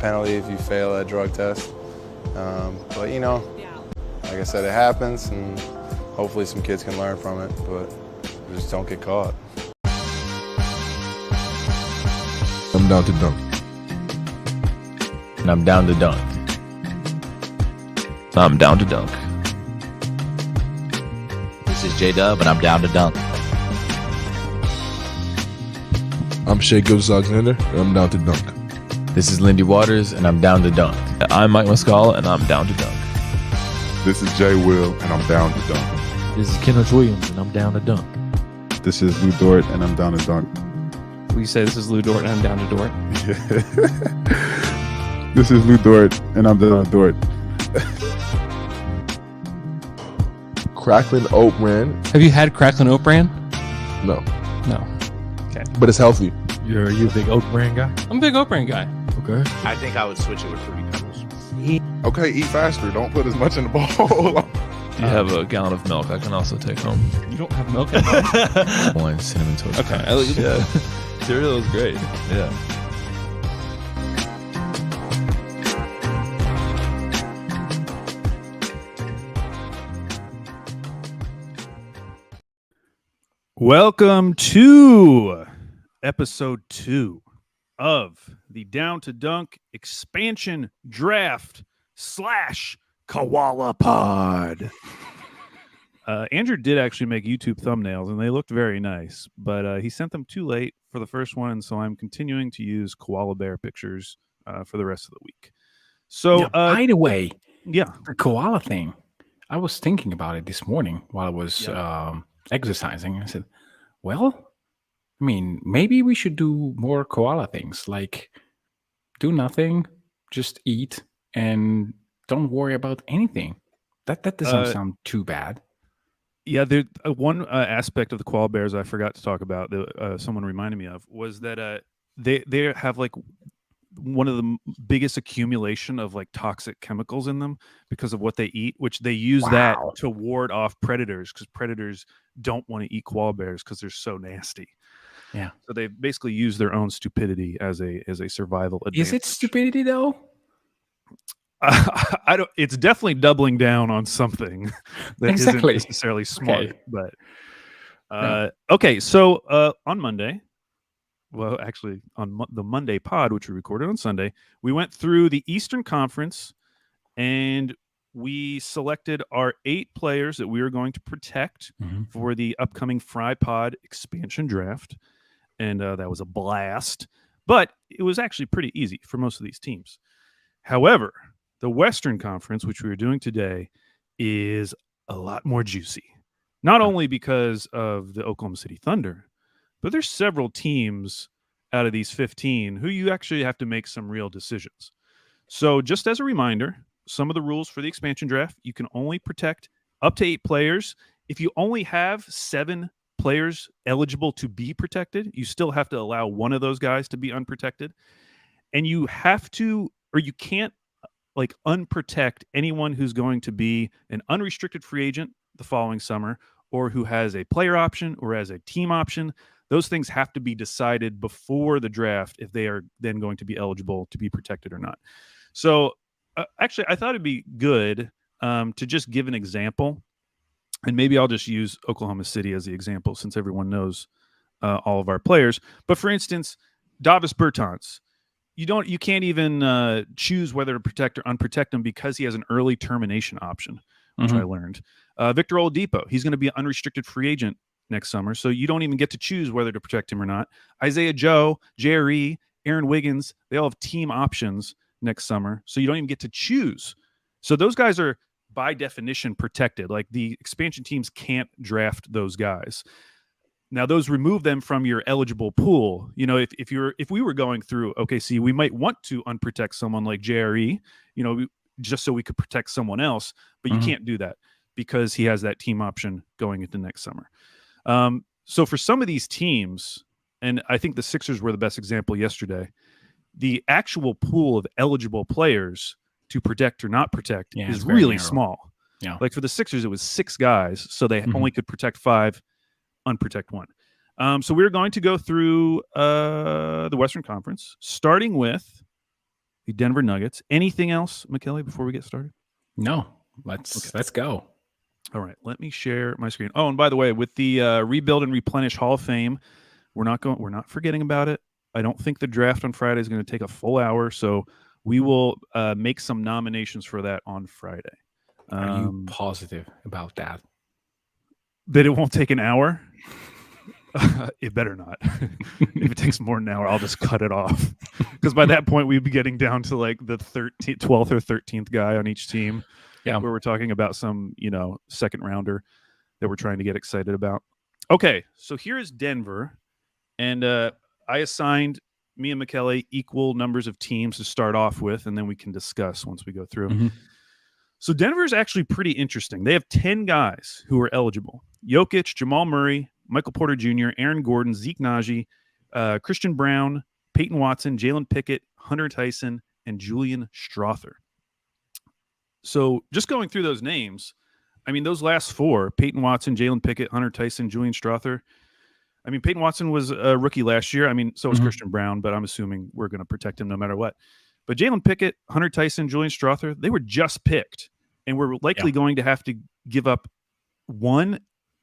penalty if you fail a drug test. But, you know, like I said, it happens, and hopefully some kids can learn from it, but just don't get caught. I'm down to dunk. And I'm down to dunk. I'm down to dunk. This is J-Dub, and I'm down to dunk. I'm Shea Gilgeous-Alexander, and I'm down to dunk. This is Lindy Waters, and I'm down to dunk. I'm Mike Muscala, and I'm down to dunk. This is Jay Will, and I'm down to dunk. This is Kenneth Williams, and I'm down to dunk. This is Lou Dort, and I'm down to dunk. We say this is Lou Dort, and I'm down to Dort. This is Lou Dort, and I'm down to Dort. Cracklin Oat Bran? Have you had Cracklin Oat Bran? No. No. Okay. But it's healthy. You're a big Oat Bran guy? I'm a big Oat Bran guy. Okay. I think I would switch it with Fruity Pebbles. Okay, eat faster. Don't put as much in the bowl. Do you have a gallon of milk I can also take home? You don't have milk at home? One cinnamon toast. Okay. Yeah. Cereal is great. Yeah. Welcome to episode 2 of the Down to Dunk expansion draft / Koala Pod. Andrew did actually make YouTube thumbnails, and they looked very nice, but he sent them too late for the first one, so I'm continuing to use koala bear pictures for the rest of the week. So, by the way, yeah, the koala thing, I was thinking about it this morning while I was exercising. I said, well, I mean, maybe we should do more koala things, like do nothing, just eat, and don't worry about anything. That doesn't sound too bad. Yeah, there one aspect of the koala bears I forgot to talk about that someone reminded me of was that they have like one of the biggest accumulation of like toxic chemicals in them because of what they eat, which they use that to ward off predators, because predators don't want to eat koala bears because they're so nasty. Yeah. So they basically use their own stupidity as a survival advantage. Is it stupidity though? I don't. It's definitely doubling down on something that isn't necessarily smart. Okay. But okay, so on Monday. Well, actually, on the Monday pod, which we recorded on Sunday, we went through the Eastern Conference, and we selected our 8 players that we were going to protect for the upcoming Fry Pod expansion draft, and that was a blast. But it was actually pretty easy for most of these teams. However, the Western Conference, which we are doing today, is a lot more juicy. Not only because of the Oklahoma City Thunder, but there's several teams out of these 15 who you actually have to make some real decisions. So just as a reminder, some of the rules for the expansion draft, you can only protect up to 8 players. If you only have 7 players eligible to be protected, you still have to allow one of those guys to be unprotected. And you have to, or you can't like unprotect anyone who's going to be an unrestricted free agent the following summer, or who has a player option or has a team option. Those things have to be decided before the draft if they are then going to be eligible to be protected or not. So actually, I thought it'd be good to just give an example, and maybe I'll just use Oklahoma City as the example since everyone knows all of our players. But for instance, Davis Bertans, you can't even choose whether to protect or unprotect him because he has an early termination option, which I learned. Victor Oladipo, he's going to be an unrestricted free agent next summer, so you don't even get to choose whether to protect him or not. Isaiah Joe, JRE, Aaron Wiggins, they all have team options next summer, so you don't even get to choose. So those guys are by definition protected. Like the expansion teams can't draft those guys. Now those remove them from your eligible pool. You know, if we were going through OKC, we might want to unprotect someone like JRE, you know, just so we could protect someone else, but you can't do that because he has that team option going into next summer. So for some of these teams, and I think the Sixers were the best example yesterday, the actual pool of eligible players to protect or not protect is really small. Yeah. Like for the Sixers, it was 6 guys, so they only could protect 5, unprotect 1. So we're going to go through the Western Conference, starting with the Denver Nuggets. Anything else, McKelly, before we get started? No, let's go. All right, let me share my screen. Oh, and by the way, with the Rebuild and Replenish Hall of Fame, we're not forgetting about it. I don't think the draft on Friday is going to take a full hour, so we will make some nominations for that on Friday. Are you positive about that? That it won't take an hour? It better not. If it takes more than an hour, I'll just cut it off. Because by that point, we'd be getting down to like the 12th or 13th guy on each team. Yeah. Where we're talking about some, second rounder that we're trying to get excited about. Okay, so here is Denver. And I assigned me and McKelly equal numbers of teams to start off with, and then we can discuss once we go through. Mm-hmm. So Denver is actually pretty interesting. They have 10 guys who are eligible. Jokic, Jamal Murray, Michael Porter Jr., Aaron Gordon, Zeke Naji, Christian Brown, Peyton Watson, Jalen Pickett, Hunter Tyson, and Julian Strawther. So just going through those names, I mean, those last four, Peyton Watson, Jalen Pickett, Hunter Tyson, Julian Strawther. I mean, Peyton Watson was a rookie last year. I mean, so was Christian Brown, but I'm assuming we're going to protect him no matter what. But Jalen Pickett, Hunter Tyson, Julian Strawther, they were just picked. And we're likely going to have to give up one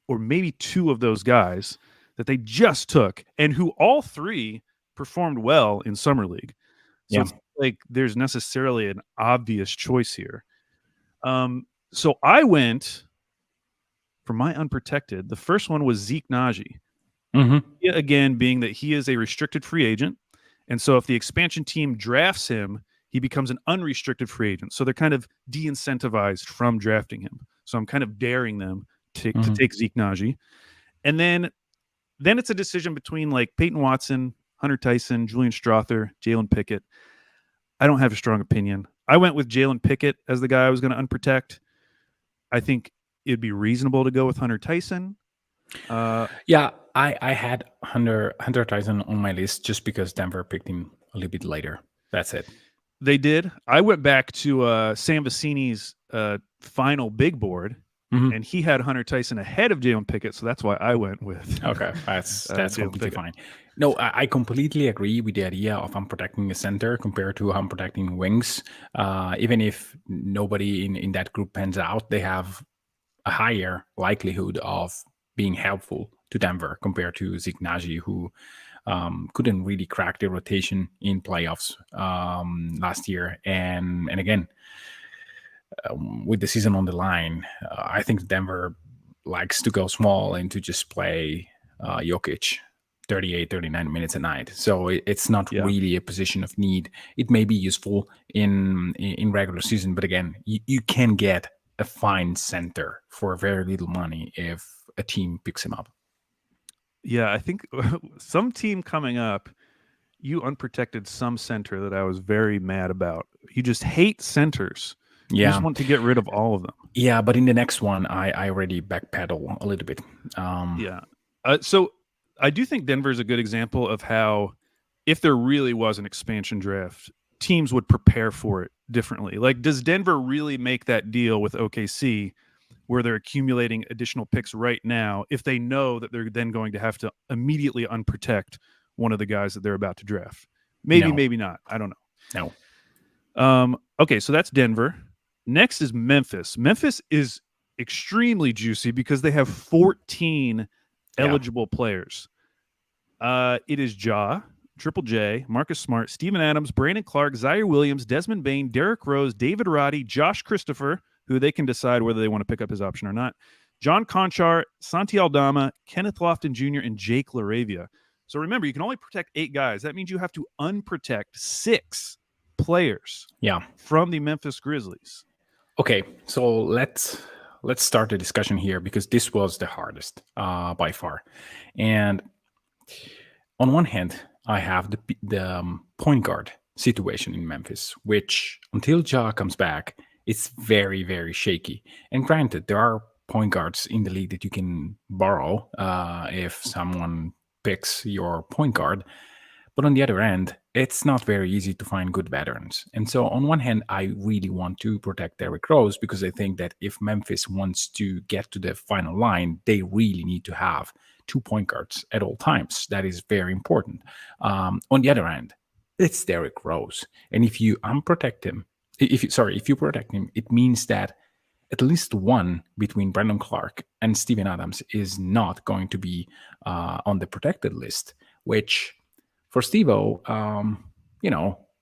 or maybe two of those guys that they just took and who all three performed well in Summer League. So it's like there's necessarily an obvious choice here. So I went for my unprotected. The first one was Zeke Naji. Again, being that he is a restricted free agent. And so if the expansion team drafts him, he becomes an unrestricted free agent. So they're kind of de-incentivized from drafting him. So I'm kind of daring them to take Zeke Naji. And then it's a decision between like Peyton Watson, Hunter Tyson, Julian Strawther, Jalen Pickett. I don't have a strong opinion. I went with Jalen Pickett as the guy I was going to unprotect. I think it'd be reasonable to go with Hunter Tyson. I had Hunter Tyson on my list just because Denver picked him a little bit later. That's it. They did. I went back to Sam Vecini's final big board, and he had Hunter Tyson ahead of Jalen Pickett, so that's why I went with. Okay, that's completely Pickett. fine. No, I completely agree with the idea of unprotecting a center compared to unprotecting wings. Even if nobody in that group pans out, they have a higher likelihood of being helpful to Denver compared to Zeke Naji, who couldn't really crack the rotation in playoffs last year. And again, with the season on the line, I think Denver likes to go small and to just play Jokic 38, 39 minutes a night. So it's not really a position of need. It may be useful in regular season, but again, you can get a fine center for very little money if a team picks him up. Yeah, I think some team coming up, you unprotected some center that I was very mad about. You just hate centers. You just want to get rid of all of them. Yeah, but in the next one, I already backpedal a little bit. So I do think Denver is a good example of how, if there really was an expansion draft, teams would prepare for it differently. Like, does Denver really make that deal with OKC where they're accumulating additional picks right now if they know that they're then going to have to immediately unprotect one of the guys that they're about to draft? Maybe, maybe not. I don't know. No. Okay, so that's Denver. Next is Memphis. Memphis is extremely juicy because they have 14 eligible players. It is Ja, Triple J, Marcus Smart, Steven Adams, Brandon Clark, Zaire Williams, Desmond Bane, Derrick Rose, David Roddy, Josh Christopher, who they can decide whether they want to pick up his option or not, John Conchar, Santi Aldama, Kenneth Lofton Jr., and Jake LaRavia. So remember, you can only protect 8 guys. That means you have to unprotect 6 players from the Memphis Grizzlies. Okay, so let's start the discussion here because this was the hardest by far. And on one hand, I have the point guard situation in Memphis, which until Ja comes back, it's very, very shaky. And granted, there are point guards in the league that you can borrow if someone picks your point guard. But on the other end, it's not very easy to find good veterans. And so on one hand, I really want to protect Derrick Rose because I think that if Memphis wants to get to the final line, they really need to have 2 point guards at all times. That is very important. On the other hand, it's Derrick Rose. And if you unprotect him, if you protect him, it means that at least one between Brandon Clark and Steven Adams is not going to be on the protected list, which for Steve-O,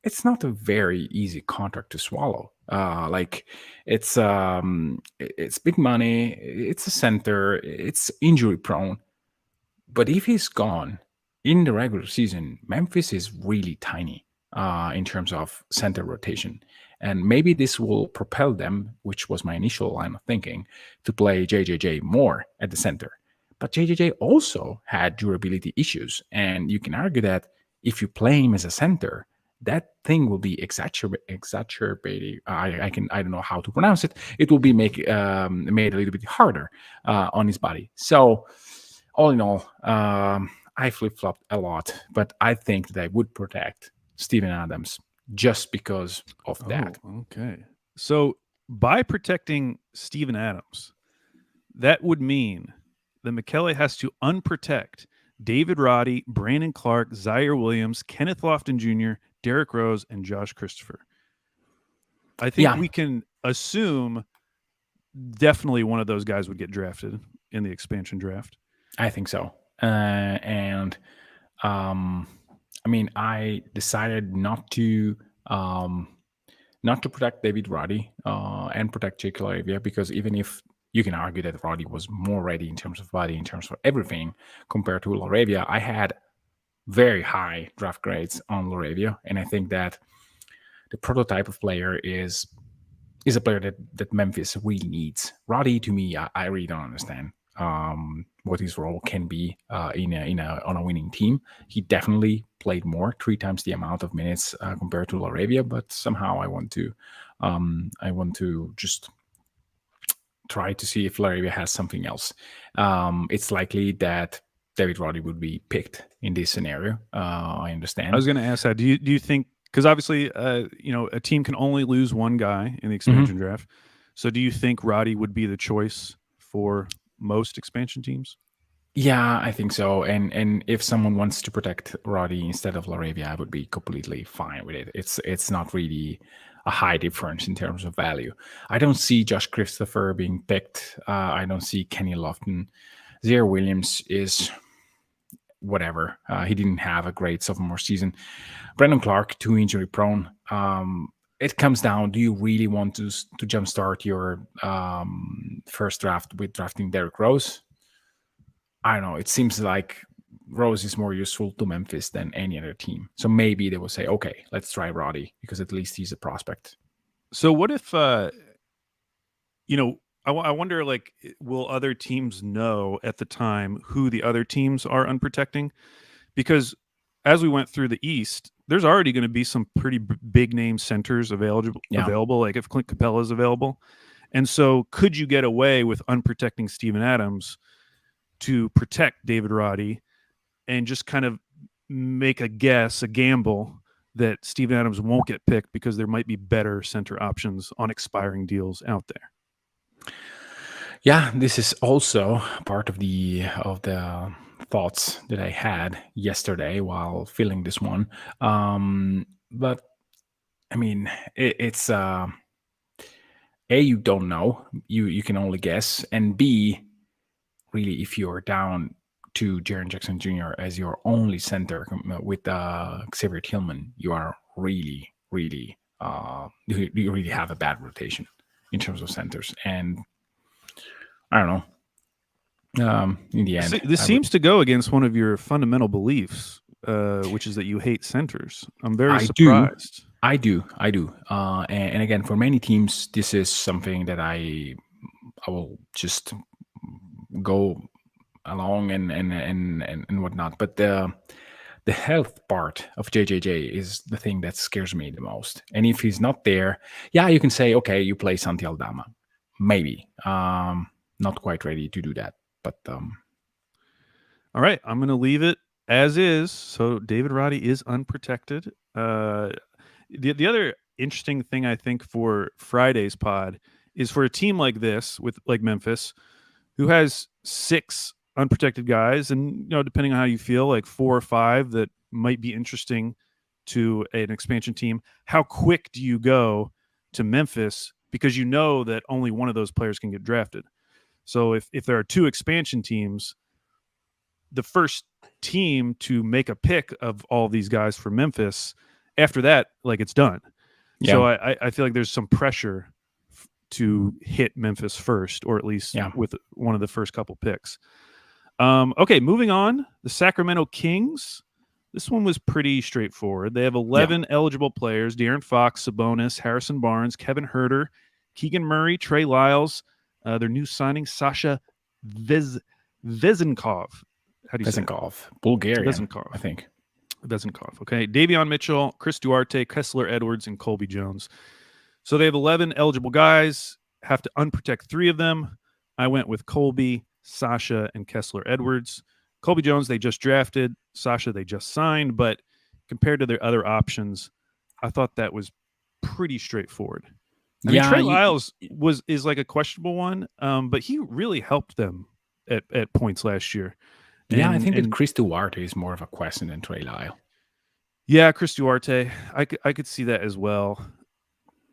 it's not a very easy contract to swallow. It's big money, it's a center, it's injury prone. But if he's gone in the regular season, Memphis is really tiny in terms of center rotation. And maybe this will propel them, which was my initial line of thinking, to play JJJ more at the center. But JJJ also had durability issues. And you can argue that if you play him as a center, that thing will be exacerbated. I don't know how to pronounce it. It will be made a little bit harder on his body. So all in all, I flip-flopped a lot, but I think that I would protect Steven Adams just because of that. Okay. So by protecting Steven Adams, that would mean that Michele has to unprotect David Roddy, Brandon Clark, Zaire Williams, Kenneth Lofton Jr., Derrick Rose, and Josh Christopher. I think we can assume definitely one of those guys would get drafted in the expansion draft. I think so. I decided not to protect David Roddy and protect Jake LaRavia, because even if you can argue that Roddy was more ready in terms of body, in terms of everything compared to LaRavia, I had very high draft grades on LaRavia, and I think that the prototype of player is a player that Memphis really needs. Roddy, to me, I really don't understand what his role can be on a winning team. He definitely played more, 3 times the amount of minutes compared to LaRavia, but somehow I want to just try to see if LaRavia has something else. It's likely that David Roddy would be picked in this scenario. I understand. I was going to ask that. Do you think, because obviously, a team can only lose one guy in the expansion draft. So do you think Roddy would be the choice for most expansion teams? Yeah, I think so. And if someone wants to protect Roddy instead of LaRavia, I would be completely fine with it. It's not really a high difference in terms of value. I don't see Josh Christopher being picked. I don't see Kenny Lofton. Zaire Williams is whatever. He didn't have a great sophomore season. Brandon Clark, too injury prone. It comes down, do you really want to jumpstart your first draft with drafting Derrick Rose? I don't know. It seems like Rose is more useful to Memphis than any other team. So maybe they will say, okay, let's try Roddy, because at least he's a prospect. So what if, I wonder, like, will other teams know at the time who the other teams are unprotecting? Because as we went through the East, there's already going to be some pretty big name centers available, like if Clint Capella is available. And so could you get away with unprotecting Steven Adams to protect David Roddy and just kind of make a gamble that Steven Adams won't get picked because there might be better center options on expiring deals out there? Yeah, this is also part of the thoughts that I had yesterday while filling this one. But I mean, it's A, you don't know. You can only guess. And B, really, if you're down to Jaren Jackson Jr. as your only center with Xavier Tillman, you are really, really, you really have a bad rotation in terms of centers. And I don't know. In the end, this seems to go against one of your fundamental beliefs, which is that you hate centers. I'm very surprised. I do. And again, for many teams, this is something that I will just go along and whatnot. But the health part of JJJ is the thing that scares me the most. And if he's not there, yeah, you can say, okay, you play Santi Aldama. Maybe. Not quite ready to do that. But all right, I'm going to leave it as is. So David Roddy is unprotected. The other interesting thing I think for Friday's pod is for a team like this, with like Memphis, who has 6 unprotected guys, and depending on how you feel, like 4 or 5 that might be interesting to an expansion team, how quick do you go to Memphis? Because you know that only one of those players can get drafted. So if there are 2 expansion teams, the first team to make a pick of all these guys for Memphis, after that, like, it's done. Yeah. So I feel like there's some pressure to hit Memphis first, or at least with one of the first couple picks. Okay, moving on. The Sacramento Kings. This one was pretty straightforward. They have 11 eligible players: De'Aaron Fox, Sabonis, Harrison Barnes, Kevin Huerter, Keegan Murray, Trey Lyles, their new signing, Sasha Vezenkov. How do you say it? Vezenkov, Bulgarian, Vezenkov. I think. Vezenkov. Okay. Davion Mitchell, Chris Duarte, Kessler Edwards, and Colby Jones. So they have 11 eligible guys, have to unprotect 3 of them. I went with Colby, Sasha, and Kessler Edwards. Colby Jones, they just drafted. Sasha, they just signed. But compared to their other options, I thought that was pretty straightforward. I mean, Trey Lyles is like a questionable one, but he really helped them at points last year. I think that Chris Duarte is more of a question than Trey Lyle. Yeah, Chris Duarte. I could see that as well.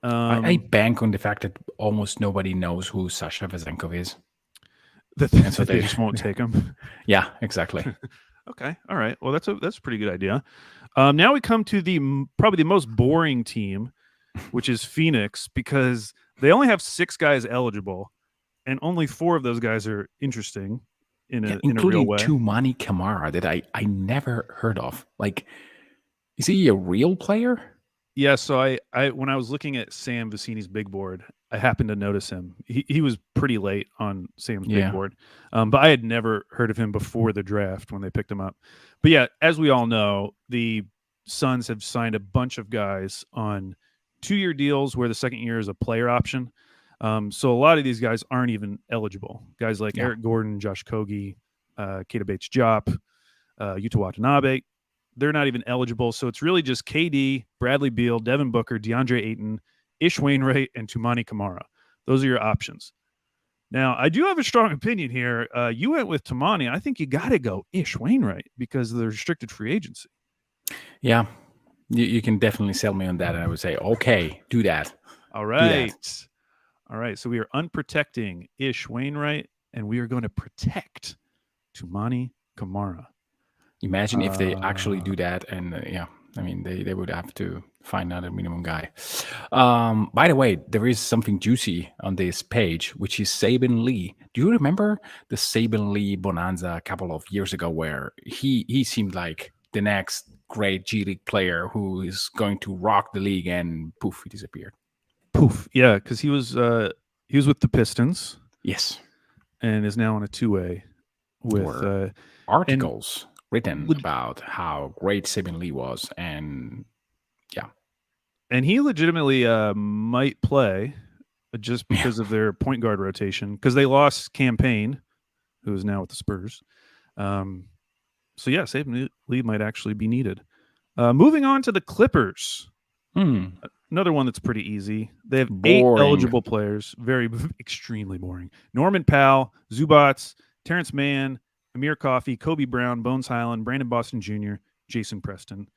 I bank on the fact that almost nobody knows who Sasha Vezenkov is. And so they just won't take him. Yeah, exactly. Okay. All right. Well, that's a pretty good idea. Now we come to probably the most boring team, which is Phoenix, because they only have 6 guys eligible, and only 4 of those guys are interesting in a real way. Including Tumani Kamara that I never heard of. Like, is he a real player? Yeah. So I when I was looking at Sam Vecini's big board, I happened to notice him. He was pretty late on Sam's big board, but I had never heard of him before the draft when they picked him up. But yeah, as we all know, the Suns have signed a bunch of guys on 2-year deals where the second year is a player option. So a lot of these guys aren't even eligible. Guys like Eric Gordon, Josh Kogi, Keita Bates-Diop, Yuta Watanabe, they're not even eligible. So it's really just KD, Bradley Beal, Devin Booker, DeAndre Ayton, Ish Wainwright, and Tumani Kamara. Those are your options. Now, I do have a strong opinion here. You went with Tumani. I think you got to go Ish Wainwright because of the restricted free agency. Yeah, you can definitely sell me on that. And I would say, okay, do that. All right. All right. So we are unprotecting Ish Wainwright, and we are going to protect Tumani Kamara. Imagine if they actually do that, and I mean, they would have to find another minimum guy. By the way, there is something juicy on this page, which is Saben Lee. Do you remember the Saben Lee bonanza a couple of years ago, where he seemed like the next great G League player who is going to rock the league, and poof, he disappeared. Poof, yeah, because he was with the Pistons, yes, and is now on a 2-way with articles written about how great Saben Lee was, and he legitimately might play just because of their point guard rotation, because they lost Campaign, who is now with the Spurs. So yeah, Saben Lee might actually be needed. Moving on to the Clippers. Another one that's pretty easy. They have 8 eligible players. Extremely boring. Norman Powell, Zubats, Terrence Mann, Amir Coffey, Kobe Brown, Bones Highland, Brandon Boston Jr., Jason Preston.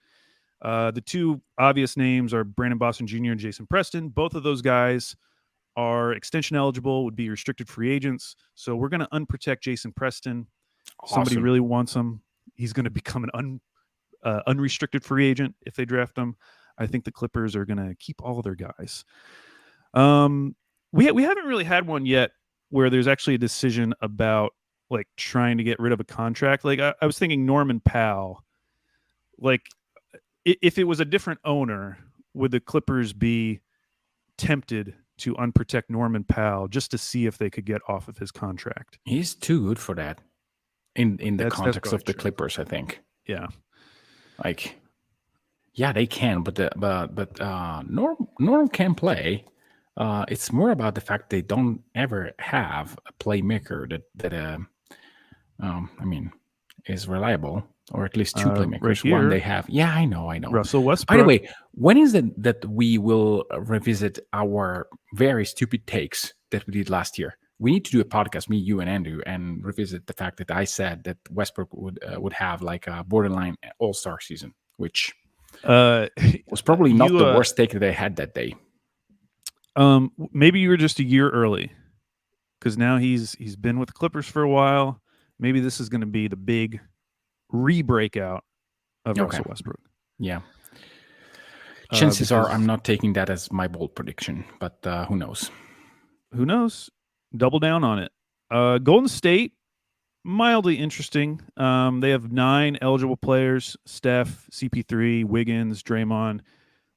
The 2 obvious names are Brandon Boston Jr. and Jason Preston. Both of those guys are extension eligible, would be restricted free agents. So we're going to unprotect Jason Preston. Awesome. Somebody really wants him. He's going to become an unrestricted free agent if they draft him. I think the Clippers are going to keep all of their guys. We haven't really had one yet where there's actually a decision about like trying to get rid of a contract. Like I was thinking Norman Powell, like if it was a different owner, would the Clippers be tempted to unprotect Norman Powell just to see if they could get off of his contract? He's too good for that in the context of the Clippers, I think. Yeah. Like, yeah, they can, but Norm can play. It's more about the fact they don't ever have a playmaker that I mean, is reliable, or at least 2 playmakers. Right here. One they have. Yeah, I know. Russell Westbrook. By the way, when is it that we will revisit our very stupid takes that we did last year? We need to do a podcast, me, you, and Andrew, and revisit the fact that I said that Westbrook would have like a borderline all-star season, which It was probably not You, the worst take that they had that day. Maybe you were just a year early, because now he's been with the Clippers for a while. Maybe this is going to be the big re-breakout of Russell Westbrook. Yeah. Chances are because- I'm not taking that as my bold prediction, but who knows? Who knows? Double down on it. Golden State, mildly interesting. They have 9 eligible players: Steph, CP3, Wiggins, Draymond,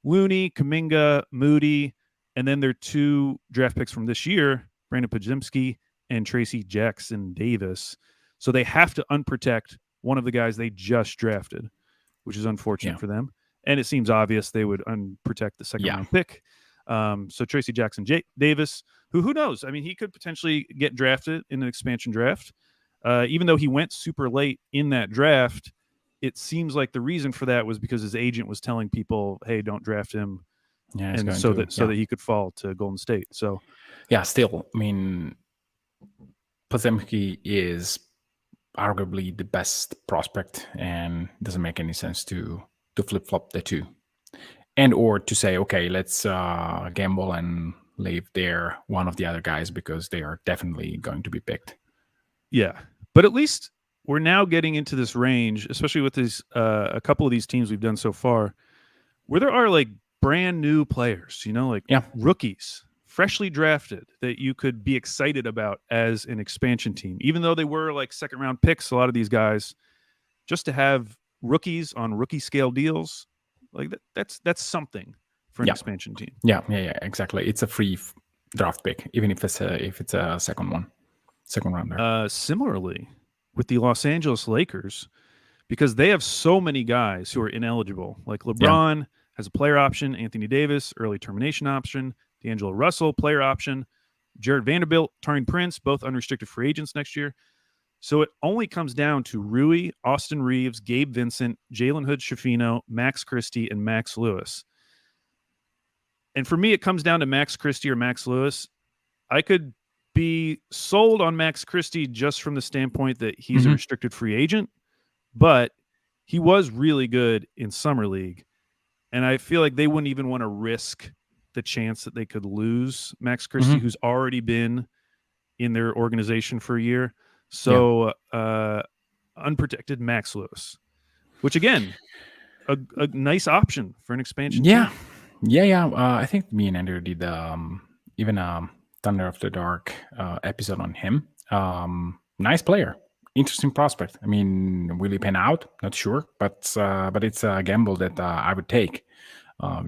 Looney, Kuminga, Moody, and then their 2 draft picks from this year, Brandon Podziemski and Tracy Jackson Davis. So they have to unprotect one of the guys they just drafted, which is unfortunate for them. And it seems obvious they would unprotect the second round pick. So Tracy Jackson Davis, who knows? I mean, he could potentially get drafted in an expansion draft. Even though he went super late in that draft, it seems like the reason for that was because his agent was telling people, "Hey, don't draft him," and so that he could fall to Golden State. So, yeah, still, I mean, Podziemski is arguably the best prospect, and it doesn't make any sense to flip flop the two, and or to say, okay, let's gamble and leave there one of the other guys because they are definitely going to be picked. Yeah, but at least we're now getting into this range, especially with these a couple of these teams we've done so far, where there are like brand new players, like rookies, freshly drafted, that you could be excited about as an expansion team, even though they were like second round picks. A lot of these guys, just to have rookies on rookie scale deals, like that's something for an expansion team. Yeah, exactly. It's a free draft pick, even if it's a second rounder. Similarly, with the Los Angeles Lakers, because they have so many guys who are ineligible. Like LeBron has a player option, Anthony Davis early termination option, D'Angelo Russell player option, Jared Vanderbilt, Taurean Prince, both unrestricted free agents next year. So it only comes down to Rui, Austin Reeves, Gabe Vincent, Jalen Hood-Schifino, Max Christie, and Max Lewis. And for me, it comes down to Max Christie or Max Lewis. I could be sold on Max Christie just from the standpoint that he's a restricted free agent, but he was really good in Summer League. And I feel like they wouldn't even want to risk the chance that they could lose Max Christie, who's already been in their organization for a year. So unprotected Max Lewis, which again, a nice option for an expansion team. I think me and Andrew did even Thunder of the Dark episode on him. Nice player, interesting prospect. I mean, will he pan out? Not sure, but it's a gamble that I would take.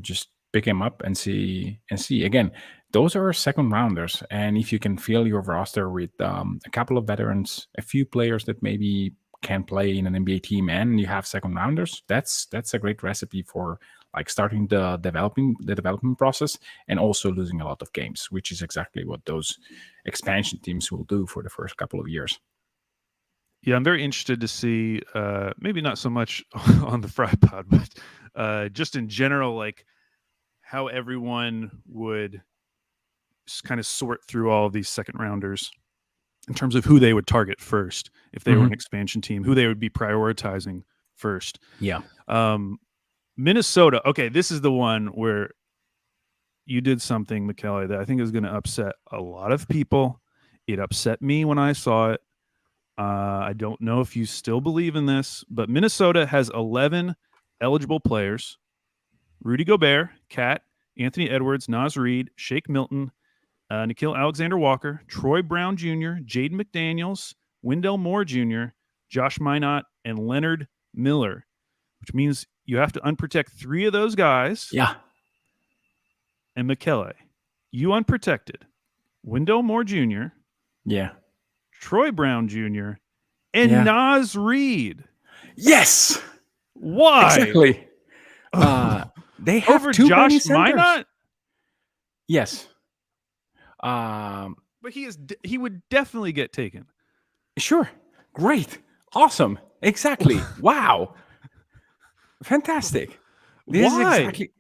Just pick him up and see. Again, those are second rounders, and if you can fill your roster with a couple of veterans, a few players that maybe can play in an NBA team, and you have second rounders, that's a great recipe for like starting the development process and also losing a lot of games, which is exactly what those expansion teams will do for the first couple of years. Yeah, I'm very interested to see, maybe not so much on the Fry Pod, but just in general, like how everyone would kind of sort through all of these second rounders in terms of who they would target first if they were an expansion team, who they would be prioritizing first. Yeah. Minnesota. Okay, this is the one where you did something, Michele, that I think is going to upset a lot of people. It upset me when I saw it. I don't know if you still believe in this, but Minnesota has 11 eligible players: Rudy Gobert, Cat, Anthony Edwards, Naz Reid, Shake Milton, Nickeil Alexander-Walker, Troy Brown Jr., Jaden McDaniels, Wendell Moore Jr., Josh Minot, and Leonard Miller, which means you have to unprotect 3 of those guys. Yeah. And Michele, you unprotected Wendell Moore Jr., Yeah. Troy Brown Jr., and Naz Reid. Yes. Why? Exactly. They have over too many Josh centers. Minot? Yes. But he would definitely get taken. Sure. Great. Awesome. Exactly. Wow. Fantastic. This Why? Is exactly.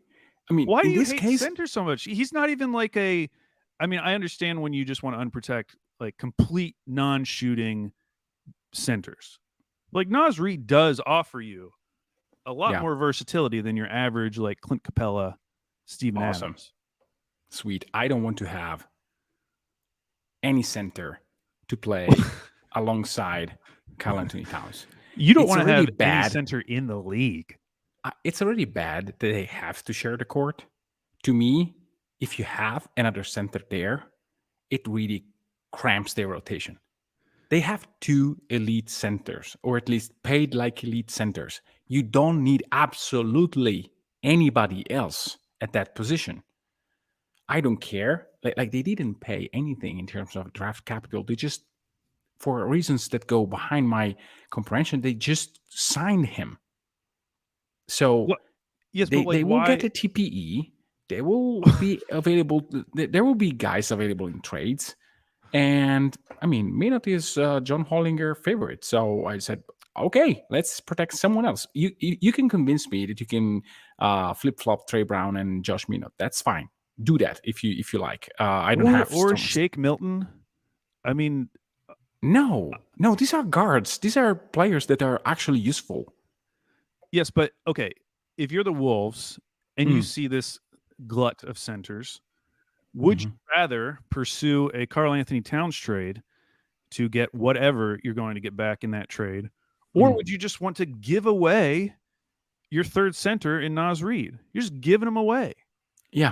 I mean, Why do in you this hate case, center so much? He's not even like a. I mean, I understand when you just want to unprotect like complete non-shooting centers. Like Naz Reid does offer you a lot Yeah. more versatility than your average like Clint Capella, Steven Awesome. Adams. Sweet. I don't want to have any center to play alongside Carl Anthony Towns. You don't It's want to already have any bad. center in the league. It's already bad that they have to share the court. To me, if you have another center there, it really cramps their rotation. They have 2 elite centers, or at least paid like elite centers. You don't need absolutely anybody else at that position. I don't care. Like they didn't pay anything in terms of draft capital. They just, for reasons that go behind my comprehension, they just signed him. So What? Yes, they, but like, they will why? get a TPE. They will be available. There will be guys available in trades. And I mean, Minot is John Hollinger favorite. So I said, okay, let's protect someone else. You can convince me that you can flip-flop Trey Brown and Josh Minot. That's fine. Do that if you like. I don't have or stones. Shake Milton. I mean, No, these are guards. These are players that are actually useful. yes, but okay. If you're the Wolves and you see this glut of centers, would you rather pursue a Karl Anthony Towns trade to get whatever you're going to get back in that trade, or would you just want to give away your third center in Naz Reid? You're just giving him away. Yeah.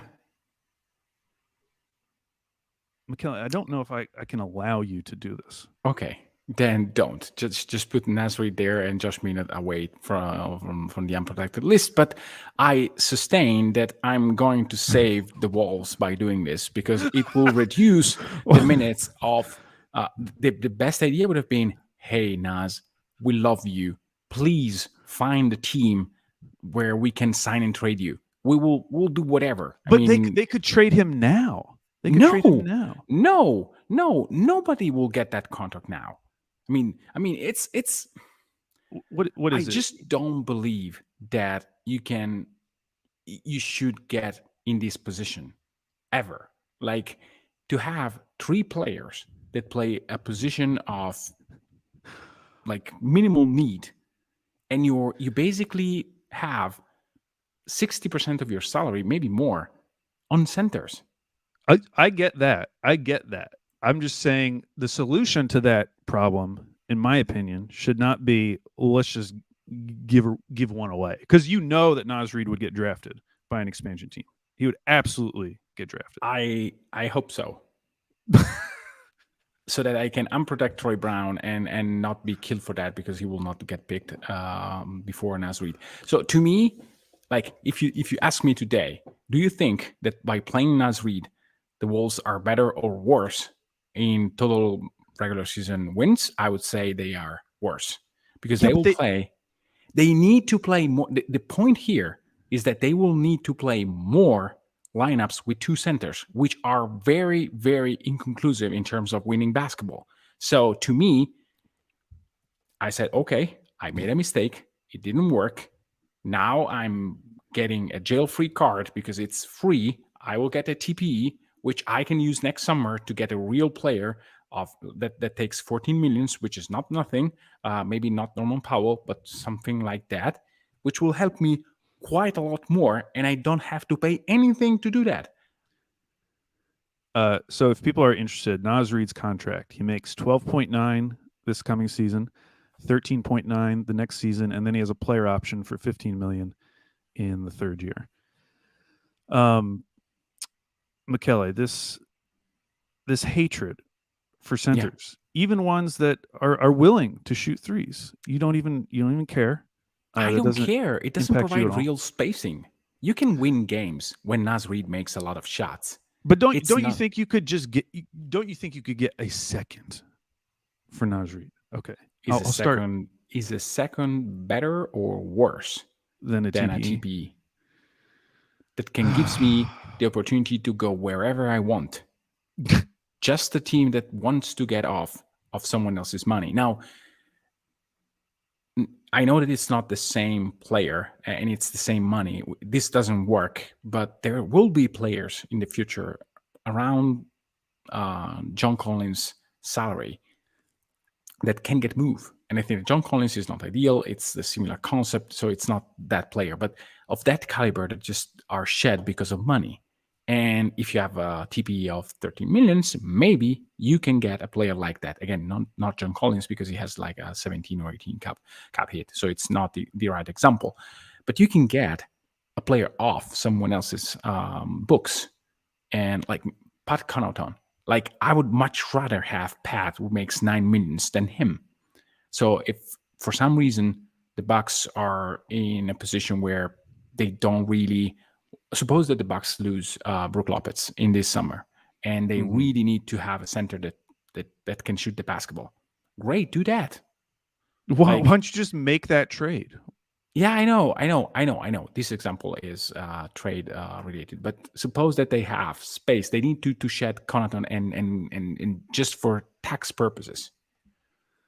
McKellar, I don't know if I can allow you to do this. Okay. Then don't. Just put Nasri there and Josh Minot away from the unprotected list. But I sustain that I'm going to save the Wolves by doing this because it will reduce the minutes of the best idea would have been, hey, Naz, we love you. Please find a team where we can sign and trade you. We'll do whatever. But they could trade him now. They could trade him now. No, nobody will get that contract now. I mean, it's what is it? I just don't believe that you should get in this position ever. Like to have 3 players that play a position of like minimal need, and you basically have 60% of your salary, maybe more, on centers. I get that. I'm just saying the solution to that problem, in my opinion, should not be let's just give one away, because you know that Naz Reid would get drafted by an expansion team. He would absolutely get drafted. I hope so. So that I can unprotect Troy Brown and not be killed for that because he will not get picked before Naz Reid. So to me, like if you ask me today, do you think that by playing Naz Reid, the Wolves are better or worse in total regular season wins? I would say they are worse because they need to play more. The point here is that they will need to play more lineups with 2 centers, which are very, very inconclusive in terms of winning basketball. So to me, I said, okay, I made a mistake. It didn't work. Now I'm getting a jail-free card because it's free. I will get a TPE, which I can use next summer to get a real player of that takes 14 millions, which is not nothing. Maybe not Norman Powell, but something like that, which will help me quite a lot more, and I don't have to pay anything to do that. So if people are interested, Naz Reid's contract, he makes 12.9 this coming season, 13.9 the next season, and then he has a player option for 15 million in the third year. Michele, this hatred for centers, even ones that are willing to shoot threes, you don't even care. I don't care. It doesn't provide real spacing. You can win games when Naz Reid makes a lot of shots. But don't you think you could just get? Don't you think you could get a second for Naz Reid? Okay, Is a second better or worse than a TPE? That can gives me the opportunity to go wherever I want. Just a team that wants to get off of someone else's money. Now, I know that it's not the same player and it's the same money. This doesn't work, but there will be players in the future around John Collins' salary that can get moved. And I think that John Collins is not ideal. It's a similar concept, so it's not that player. But of that caliber that just are shed because of money. And if you have a TPE of 13 millions, maybe you can get a player like that. Again, not John Collins, because he has like a 17 or 18 cap hit. So it's not the right example. But you can get a player off someone else's books. And like Pat Connaughton. Like, I would much rather have Pat, who makes 9 millions, than him. So if for some reason the Bucks are in a position where they don't really, suppose that the Bucks lose Brook Lopez in this summer, and they really need to have a center that can shoot the basketball. Great, do that. Why don't you just make that trade? Yeah, I know. This example is trade related, but suppose that they have space. They need to shed Connaughton and just for tax purposes.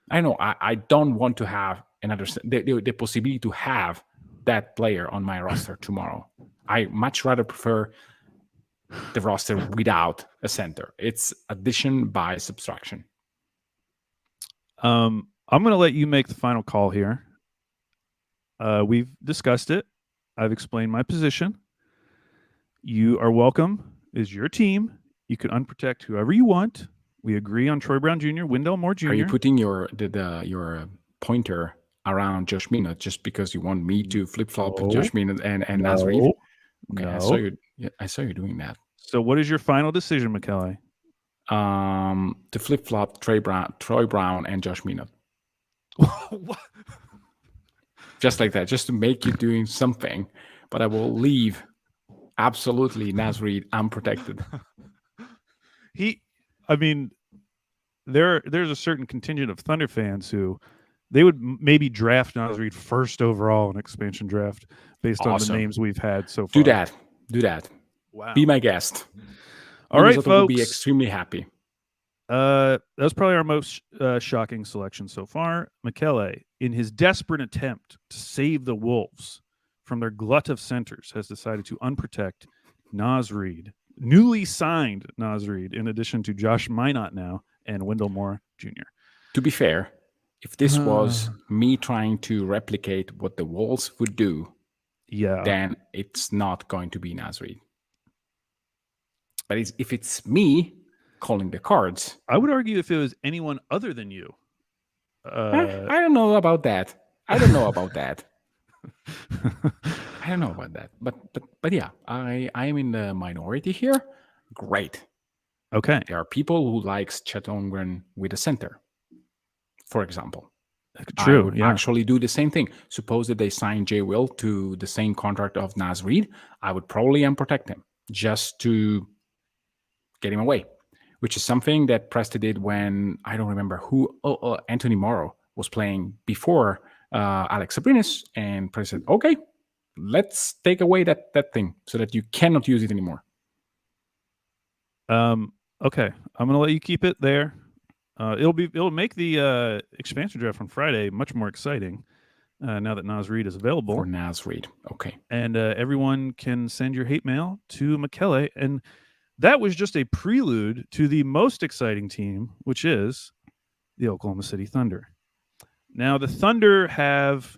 I know. I don't want to have another the possibility to have that player on my roster tomorrow. I much rather prefer the roster without a center. It's addition by subtraction. I'm going to let you make the final call here. We've discussed it. I've explained my position. You are welcome. It's your team. You can unprotect whoever you want. We agree on Troy Brown Jr., Wendell Moore Jr. Are you putting your pointer around Josh Minot just because you want me to flip flop Josh Minot and Naz Reid? Okay, No. I saw you doing that. So, what is your final decision, McKelly? To flip flop Troy Brown, and Josh Minot. What? Just like that, just to make you doing something, but I will leave absolutely Naz Reid unprotected. There's a certain contingent of Thunder fans who they would maybe draft Naz Reid first overall in expansion draft based on the names we've had so far. Do that. Wow. Be my guest. All right, folks. folks. Will be extremely happy. That's probably our most shocking selection so far. Michele, in his desperate attempt to save the Wolves from their glut of centers, has decided to unprotect Naz Reid, newly signed Naz Reid, in addition to Josh Minot now and Wendell Moore Jr. To be fair, if this was me trying to replicate what the Wolves would do, then it's not going to be Naz Reid. But if it's me calling the cards, I would argue if it was anyone other than you. I don't know about that. I don't know about that. But yeah, I am in the minority here. Great. Okay. There are people who likes Chet Holmgren with a center, for example. True. I would actually do the same thing. Suppose that they sign Jay Will to the same contract of Naz Reid, I would probably unprotect him just to get him away, which is something that Presti did when, I don't remember who, Anthony Morrow was playing before Alex Sabrinas, and Presti said, okay, let's take away that thing so that you cannot use it anymore. Okay, I'm gonna let you keep it there. It'll make the expansion draft on Friday much more exciting now that Naz Reid is available. For Naz Reid, okay. And everyone can send your hate mail to Michele. And that was just a prelude to the most exciting team, which is the Oklahoma City Thunder. Now, the Thunder have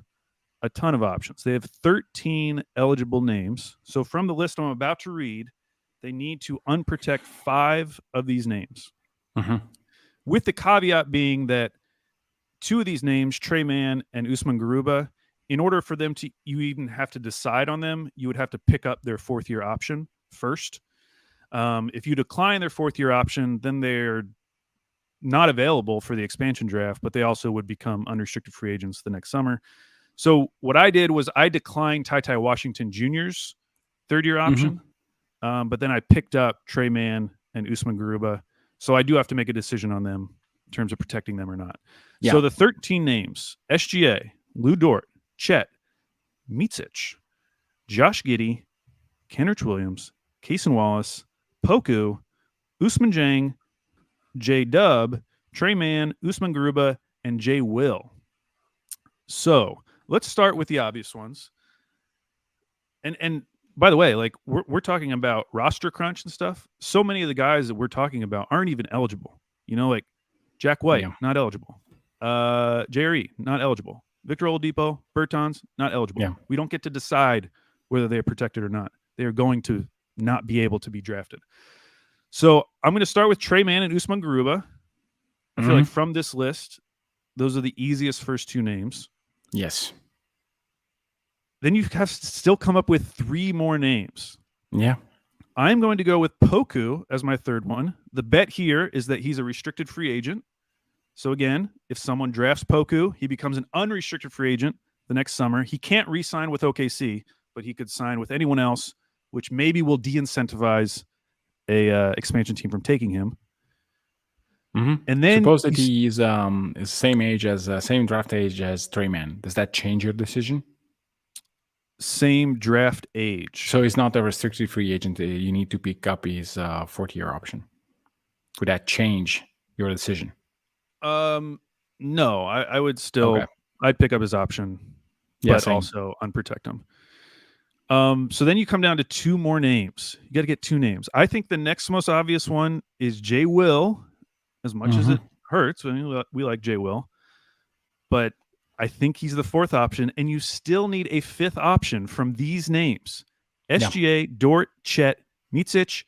a ton of options. They have 13 eligible names. So from the list I'm about to read, they need to unprotect 5 of these names. Mm-hmm. With the caveat being that 2 of these names, Trey Mann and Usman Garuba, in order for them to, you even have to decide on them, you would have to pick up their 4th-year option first. If you decline their 4th-year option, then they're not available for the expansion draft, but they also would become unrestricted free agents the next summer. So what I did was I declined Ty Washington Jr.'s 3rd-year option, but then I picked up Trey Mann and Usman Garuba. So I do have to make a decision on them in terms of protecting them or not. Yeah. So the 13 names, SGA, Lou Dort, Chet, Micic, Josh Giddey, Kenrich Williams, Cason Wallace, Poku, Usman Jang, J-Dub, Trey Mann, Usman Garuba, and Jay Will. So let's start with the obvious ones. And by the way, like we're talking about roster crunch and stuff. So many of the guys that we're talking about aren't even eligible. You know, like Jack White, not eligible. JRE, not eligible. Victor Oladipo, Bertans, not eligible. Yeah. We don't get to decide whether they are protected or not. They are going to not be able to be drafted. So I'm going to start with Trey Mann and Usman Garuba. I feel like from this list, those are the easiest first two names. Yes. Then you have to still come up with three more names. Yeah. I'm going to go with Poku as my third one. The bet here is that he's a restricted free agent. So again, if someone drafts Poku, he becomes an unrestricted free agent the next summer. He can't re-sign with OKC, but he could sign with anyone else, which maybe will de-incentivize a expansion team from taking him. And then suppose that he's same age as same draft age as Trey Mann. Does that change your decision? Same draft age. So he's not a restricted free agent. You need to pick up his 40-year option. Would that change your decision? No, I would still. Okay. I'd pick up his option, Yeah, but same. also unprotect him. So then you come down to two more names. You got to get two names. I think the next most obvious one is Jay Will. As much as it hurts, I mean, we like Jay Will, but I think he's the fourth option, and you still need a fifth option from these names: SGA, Dort, Chet, Micic,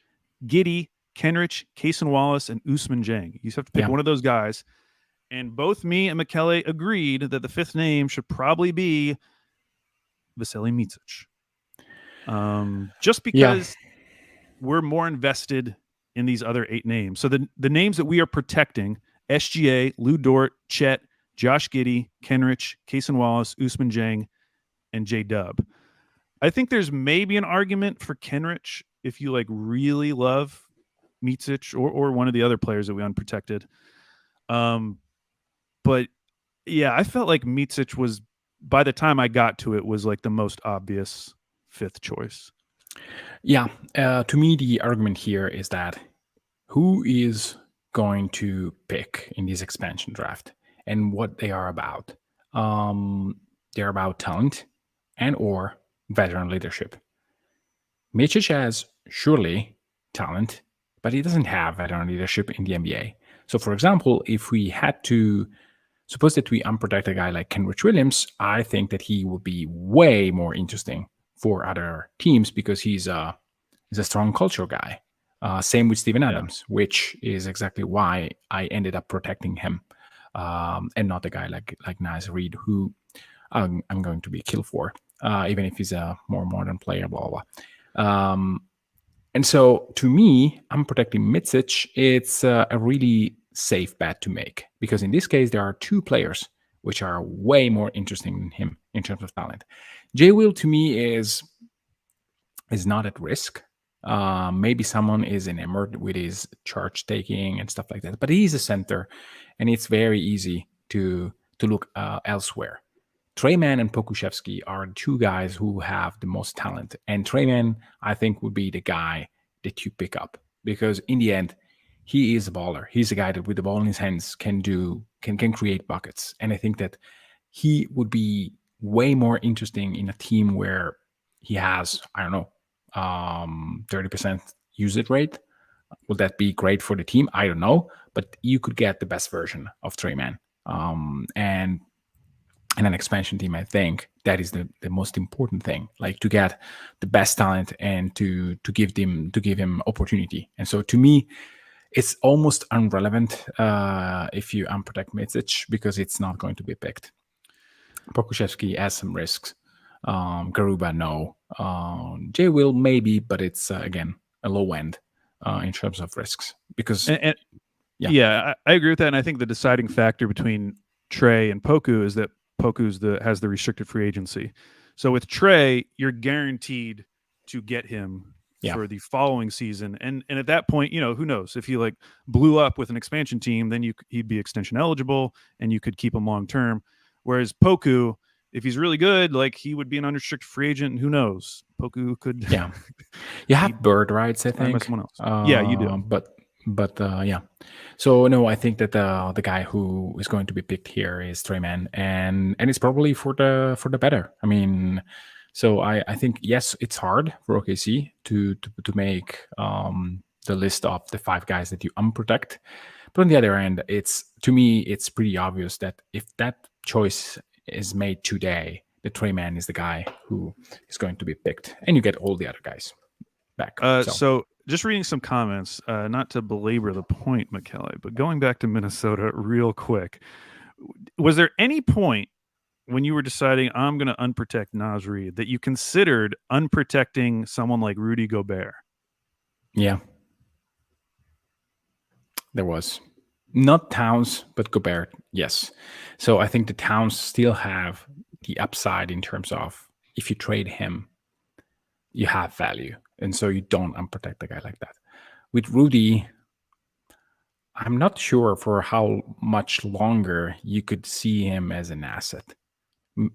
Giddey, Kenrich, Kaysen Wallace, and Usman Jang. You just have to pick one of those guys. And both me and Michele agreed that the fifth name should probably be Vasilij Micic. Just because we're more invested in these other 8 names. So the names that we are protecting: SGA, Lou Dort, Chet, Josh Giddey, Kenrich, Kaysen Wallace, Usman Jang, and J-Dub. I think there's maybe an argument for Kenrich if you like really love Micic or one of the other players that we unprotected. But yeah, I felt like Micic was, by the time I got to it, was like the most obvious fifth choice. Yeah. To me, the argument here is that who is going to pick in this expansion draft and what they are about. They're about talent and or veteran leadership. Micic has surely talent, but he doesn't have veteran leadership in the NBA. So, for example, if we had to suppose that we unprotect a guy like Kenrich Williams, I think that he would be way more interesting for other teams because he's a strong cultural guy. Same with Steven Adams, which is exactly why I ended up protecting him, and not a guy like Naz Reid, who I'm going to be killed for, even if he's a more modern player, blah, blah, blah. And so to me, I'm protecting Micic. It's a really safe bet to make because in this case, there are two players which are way more interesting than him in terms of talent. Jay Will to me is not at risk. Maybe someone is enamored with his charge taking and stuff like that, but he's a center and it's very easy to look elsewhere. Trey Mann and Pokusevski are two guys who have the most talent, and Trey Mann, I think, would be the guy that you pick up because in the end, he is a baller. He's a guy that with the ball in his hands can create buckets, and I think that he would be way more interesting in a team where he has 30% usage rate. Would that be great for the team? I don't know, but you could get the best version of Trey Mann. And in an expansion team, I think that is the most important thing, like to get the best talent and to give him opportunity. And so to me, it's almost irrelevant if you unprotect Micic because it's not going to be picked. Pokusevski has some risks. Garuba, no. Jay Will, maybe, but it's, again, a low end in terms of risks. Because, I agree with that. And I think the deciding factor between Trey and Poku is that Poku's has the restricted free agency. So with Trey, you're guaranteed to get him for the following season. And at that point, who knows? If he like blew up with an expansion team, then he'd be extension eligible and you could keep him long term. Whereas Poku, if he's really good, like he would be an unrestricted free agent, and who knows? Poku could. Yeah, you have bird rights, I think. Someone else. Yeah, you do. But yeah. So no, I think that the guy who is going to be picked here is Trey Mann, and it's probably for the better. I mean, so I think yes, it's hard for OKC to make the list of the 5 guys that you unprotect, But on the other end, to me, it's pretty obvious that if that choice is made today, the Trey Man is the guy who is going to be picked, and you get all the other guys back. So just reading some comments, not to belabor the point, Michele, but going back to Minnesota real quick, was there any point when you were deciding I'm going to unprotect Naz Reid that you considered unprotecting someone like Rudy Gobert? Yeah. There was. Not Towns, but Gobert, yes. So I think the Towns still have the upside in terms of if you trade him, you have value. And so you don't unprotect a guy like that. With Rudy, I'm not sure for how much longer you could see him as an asset.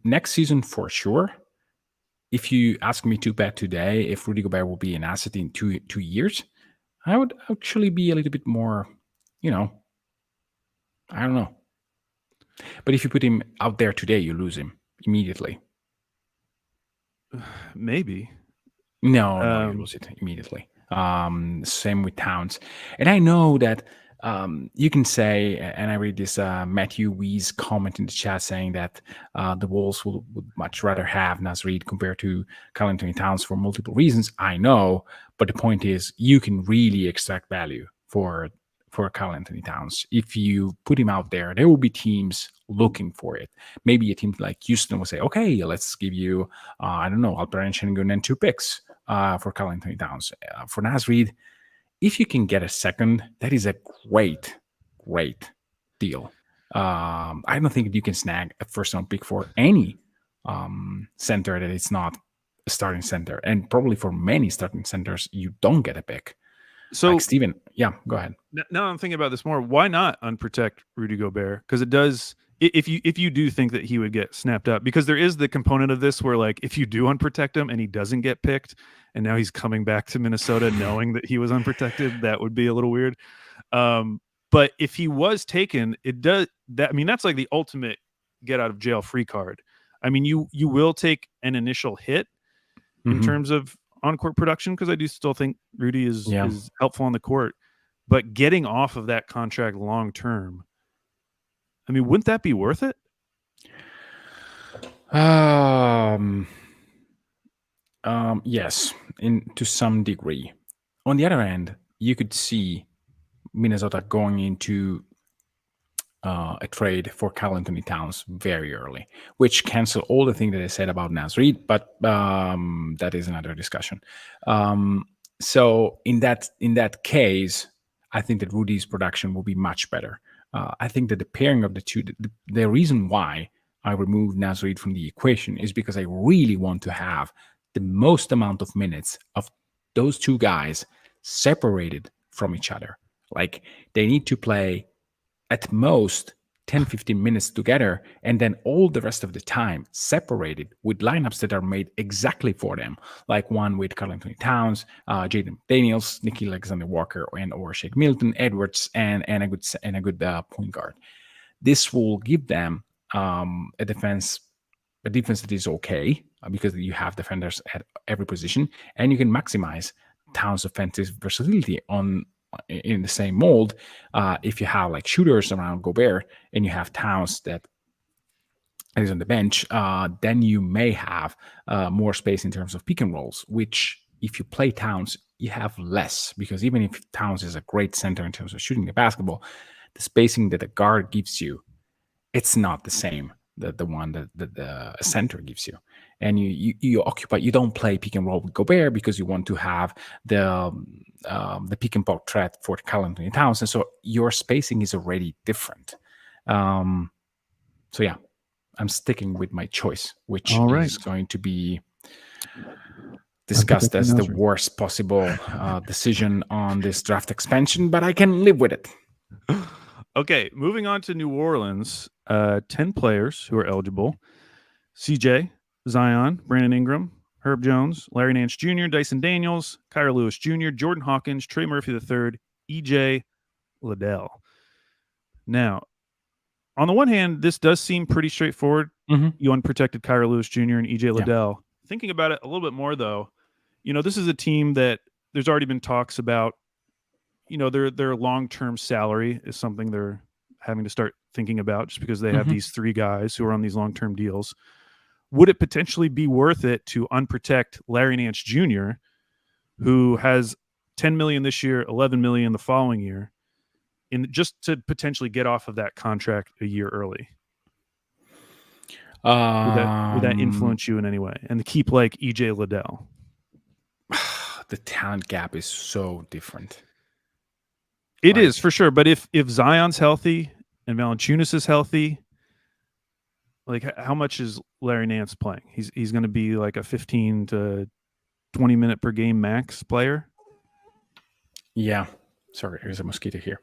Next season, for sure. If you ask me to bet today if Rudy Gobert will be an asset in two years, I would actually be a little bit more, I don't know. But if you put him out there today, you lose him immediately. Maybe. No, you lose it immediately. Same with Towns. And I know that you can say, and I read this Matthew Wee's comment in the chat saying that the Wolves would much rather have Naz Reid compared to Karl Anthony Towns for multiple reasons. I know, but the point is you can really extract value for Karl Anthony Towns. If you put him out there, there will be teams looking for it. Maybe a team like Houston will say, okay, let's give you, Alperen Şengün and 2 picks for Karl Anthony Towns. For Naz Reid, if you can get a second, that is a great deal. I don't think you can snag a first-round pick for any center that it's not a starting center. And probably for many starting centers, you don't get a pick. So, like Steven, yeah, go ahead. Now I'm thinking about this more. Why not unprotect Rudy Gobert? Because it does. If you do think that he would get snapped up, because there is the component of this where, like, if you do unprotect him and he doesn't get picked, and now he's coming back to Minnesota knowing that he was unprotected, that would be a little weird. But if he was taken, it does that. I mean, that's like the ultimate get out of jail free card. I mean, you will take an initial hit in terms of on-court production, because I do still think Rudy is helpful on the court, but getting off of that contract long-term, I mean, wouldn't that be worth it? Yes, to some degree. On the other hand, you could see Minnesota going into a trade for Karl Anthony Towns very early, which cancel all the things that I said about Naz Reid, but that is another discussion. So in that case, I think that Rudy's production will be much better. I think that the pairing of the two, the reason why I removed Naz Reid from the equation is because I really want to have the most amount of minutes of those two guys separated from each other. Like, they need to play at most 10-15 minutes together, and then all the rest of the time separated with lineups that are made exactly for them, like one with Karl Anthony Towns, Jaden Daniels, Nickeil Alexander-Walker, or Shake Milton, Edwards, and a good point guard. This will give them a defense that is okay, because you have defenders at every position, and you can maximize Towns' offensive versatility in the same mold. If you have like shooters around Gobert and you have Towns that is on the bench, then you may have more space in terms of pick and rolls, which if you play Towns, you have less, because even if Towns is a great center in terms of shooting the basketball, the spacing that a guard gives you, it's not the same that the one that the center gives you. And you occupy, you don't play pick and roll with Gobert because you want to have the pick and pop threat for Karl Anthony Towns, and so your spacing is already different. So yeah, I'm sticking with my choice, which is going to be discussed as the worst possible decision on this draft expansion, but I can live with it. Okay, moving on to New Orleans. 10 players who are eligible: CJ, Zion, Brandon Ingram, Herb Jones, Larry Nance Jr., Dyson Daniels, Kyra Lewis Jr., Jordan Hawkins, Trey Murphy III, EJ Liddell. Now, on the one hand, this does seem pretty straightforward. You unprotected Kyra Lewis Jr. and EJ Liddell. Thinking about it a little bit more, though, this is a team that there's already been talks about, their long-term salary is something they're having to start thinking about, just because they have these 3 guys who are on these long-term deals. Would it potentially be worth it to unprotect Larry Nance Jr., who has $10 million this year, $11 million the following year, just to potentially get off of that contract a year early? Would that influence you in any way? And to keep like EJ Liddell? The talent gap is so different. It is for sure. But if Zion's healthy and Valanciunas is healthy, like how much is Larry Nance playing? He's going to be like a 15 to 20 minute per game max player. Yeah. Sorry, there's a mosquito here.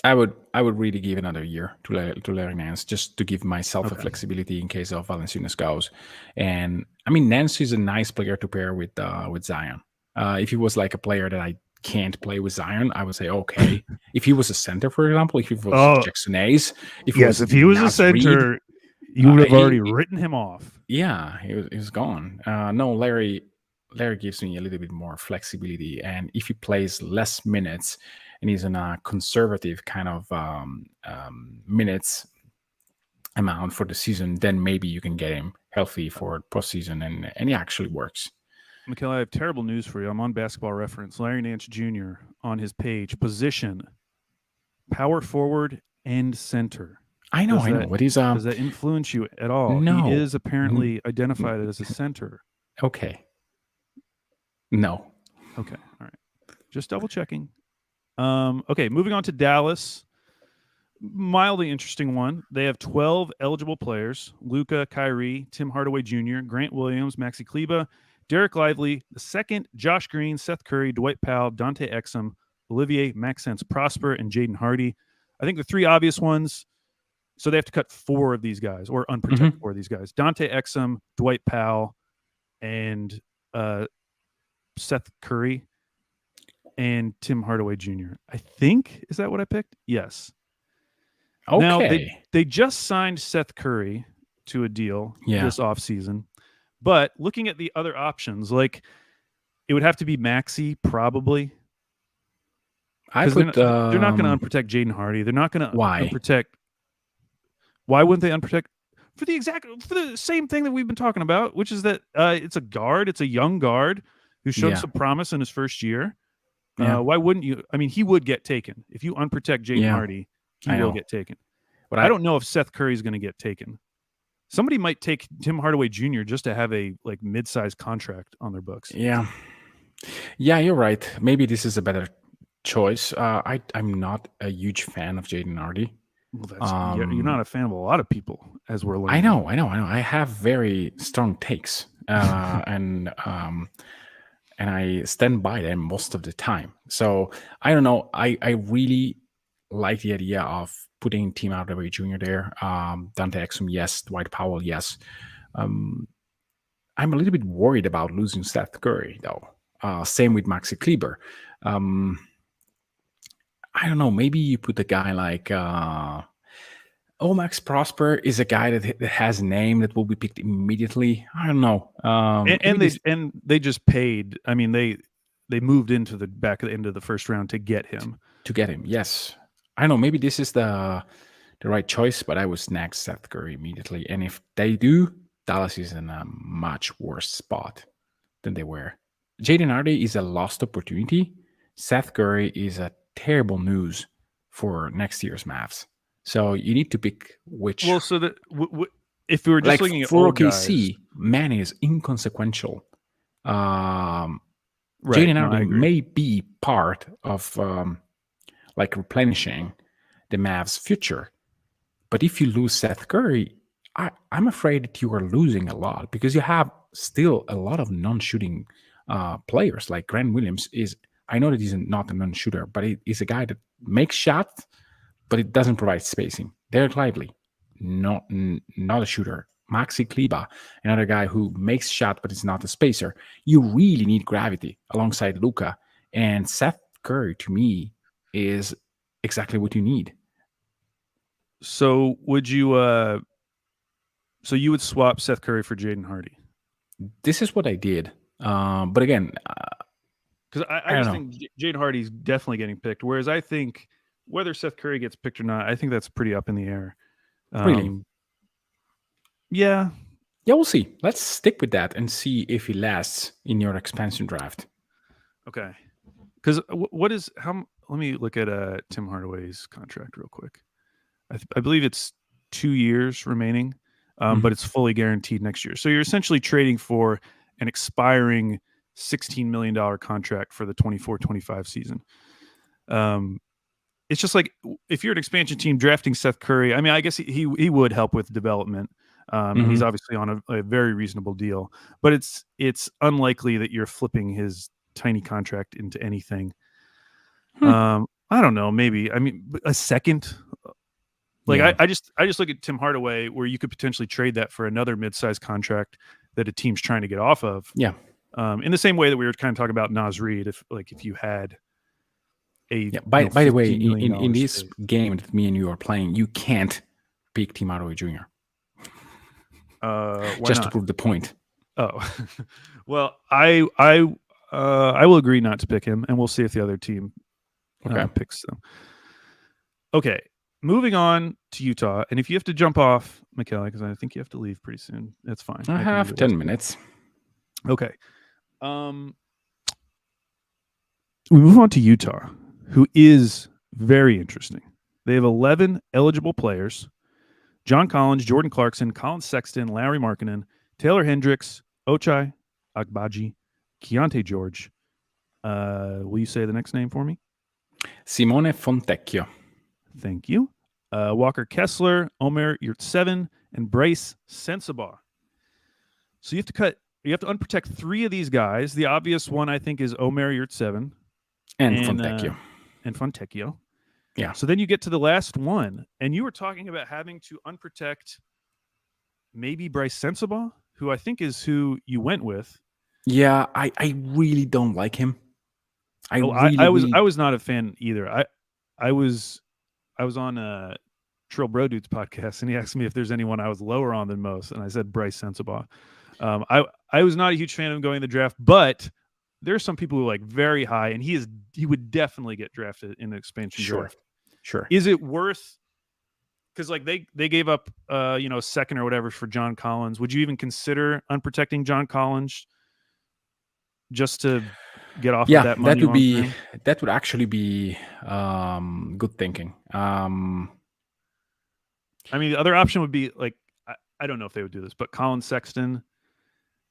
I would really give another year to Larry Nance, just to give myself a flexibility in case of Valanciunas goes. And I mean, Nance is a nice player to pair with Zion. If he was like a player that I can't play with Zion, I would say okay. If he was a center, for example, if he was Jackson Hayes, if he was a center, Reed, you would have already written him off. Yeah, he was gone. No, Larry gives me a little bit more flexibility, and if he plays less minutes and he's in a conservative kind of minutes amount for the season, then maybe you can get him healthy for postseason, and he actually works. Mikhail, I have terrible news for you. I'm on Basketball Reference. Larry Nance Jr. on his page, position, power forward and center. I know. What is does that influence you at all? No. He is apparently identified as a center. Okay. No. Okay. All right. Just double checking. Okay, moving on to Dallas. Mildly interesting one. They have 12 eligible players: Luka, Kyrie, Tim Hardaway Jr., Grant Williams, Maxi Kleba, Derek Lively, the second, Josh Green, Seth Curry, Dwight Powell, Dante Exum, Olivier Maxence Prosper, and Jaden Hardy. I think the 3 obvious ones. So they have to cut 4 of these guys, or unprotect 4 of these guys: Dante Exum, Dwight Powell, and Seth Curry, and Tim Hardaway Jr. I think, is that what I picked? Yes. Okay. Now, they just signed Seth Curry to a deal this offseason. But looking at the other options, like it would have to be Maxi, probably. They're not going to unprotect Jaden Hardy. They're not going to unprotect. Why wouldn't they unprotect? For the same thing that we've been talking about, which is that it's a guard. It's a young guard who showed some promise in his first year. Why wouldn't you? I mean, he would get taken. If you unprotect Jaden Hardy, he will get taken. But I don't know if Seth Curry is going to get taken. Somebody might take Tim Hardaway Jr. just to have a like mid-sized contract on their books. Yeah, you're right. Maybe this is a better choice. I'm not a huge fan of Jaden Hardy. Well, you're not a fan of a lot of people, as we're learning. I know. I have very strong takes, and I stand by them most of the time. So I don't know. I really like the idea of putting Tim Hardaway Jr. there. Dante Exum, yes. Dwight Powell, yes. I'm a little bit worried about losing Seth Curry, though. Same with Maxi Kleber. I don't know. Maybe you put a guy like Max Prosper is a guy that has a name that will be picked immediately. I don't know. And they just paid. I mean, they moved into the back of the end of the first round to get him. Yes. I don't know. Maybe this is the right choice, but I would snag Seth Curry immediately. And if they do, Dallas is in a much worse spot than they were. Jaden Hardy is a lost opportunity. Seth Curry is a terrible news for next year's Mavs. So you need to pick which. Well, so that if we were just looking at for OKC, man is inconsequential. Jaden Hardy may be part of replenishing the Mavs' future, but if you lose Seth Curry, I'm afraid that you are losing a lot, because you have still a lot of non-shooting players. Like Grant Williams I know that he's not a non-shooter, but he's a guy that makes shots, but it doesn't provide spacing. Derek Lively, not a shooter. Maxi Kleba, another guy who makes shots, but is not a spacer. You really need gravity alongside Luka. And Seth Curry, to me, is exactly what you need. So would you so you would swap Seth Curry for Jaden Hardy? This is what I did. But again, Because I I just don't think Jade Hardy's definitely getting picked. Whereas I think whether Seth Curry gets picked or not, I think that's pretty up in the air. Really? Yeah. yeah, we'll see. Let's stick with that and see if he lasts in your expansion draft. Okay. Because what is how? Let me look at Tim Hardaway's contract real quick. I believe it's 2 years remaining, but it's fully guaranteed next year. So you're essentially trading for an expiring $16 million contract for the 24-25 season. It's just like if you're an expansion team drafting Seth Curry, I mean, I guess he would help with development. And he's obviously on a very reasonable deal, but it's unlikely that you're flipping his tiny contract into anything. I don't know, maybe. I mean, a second. Like Yeah. I just look at Tim Hardaway where you could potentially trade that for another mid-sized contract that a team's trying to get off of. Yeah. In the same way that we were kind of talking about Nas Reed, if you had a By the way, $15 million in this space. game that me and you are playing, you can't pick Tim Hardaway Jr. Why just not? to prove the point. Oh, well, I will agree not to pick him, and we'll see if the other team picks them. Okay, moving on to Utah, and if you have to jump off, Mikel, because I think you have to leave pretty soon, that's fine. I can have do the 10 rest. minutes. Okay. We move on to Utah, who is very interesting. They have 11 eligible players: John Collins, Jordan Clarkson, Colin Sexton, Larry Markkinen, Taylor Hendricks, Ochai Agbaji, Keontae George. Will you say the next name for me? Simone Fontecchio. Thank you. Walker Kessler, Omer Yurtseven, and Bryce Sensabaugh. So you have to unprotect 3 of these guys. The obvious one, I think, is Omer Yurtseven. And Fontecchio. And Fontecchio. Yeah. So then you get to the last one, and you were talking about having to unprotect maybe Bryce Sensabaugh, who I think is who you went with. Yeah, I really don't like him. I was not a fan either. I was on Trill Bro Dude's podcast, and he asked me if there's anyone I was lower on than most, and I said Bryce Sensabaugh. I was not a huge fan of him going in the draft, but there's some people who are like very high, and he would definitely get drafted in the expansion draft. Sure. Is it worth? Because like they gave up a second or whatever for John Collins. Would you even consider unprotecting John Collins just to get off of that money? That would actually be good thinking. I mean, the other option would be like I don't know if they would do this, but Colin Sexton.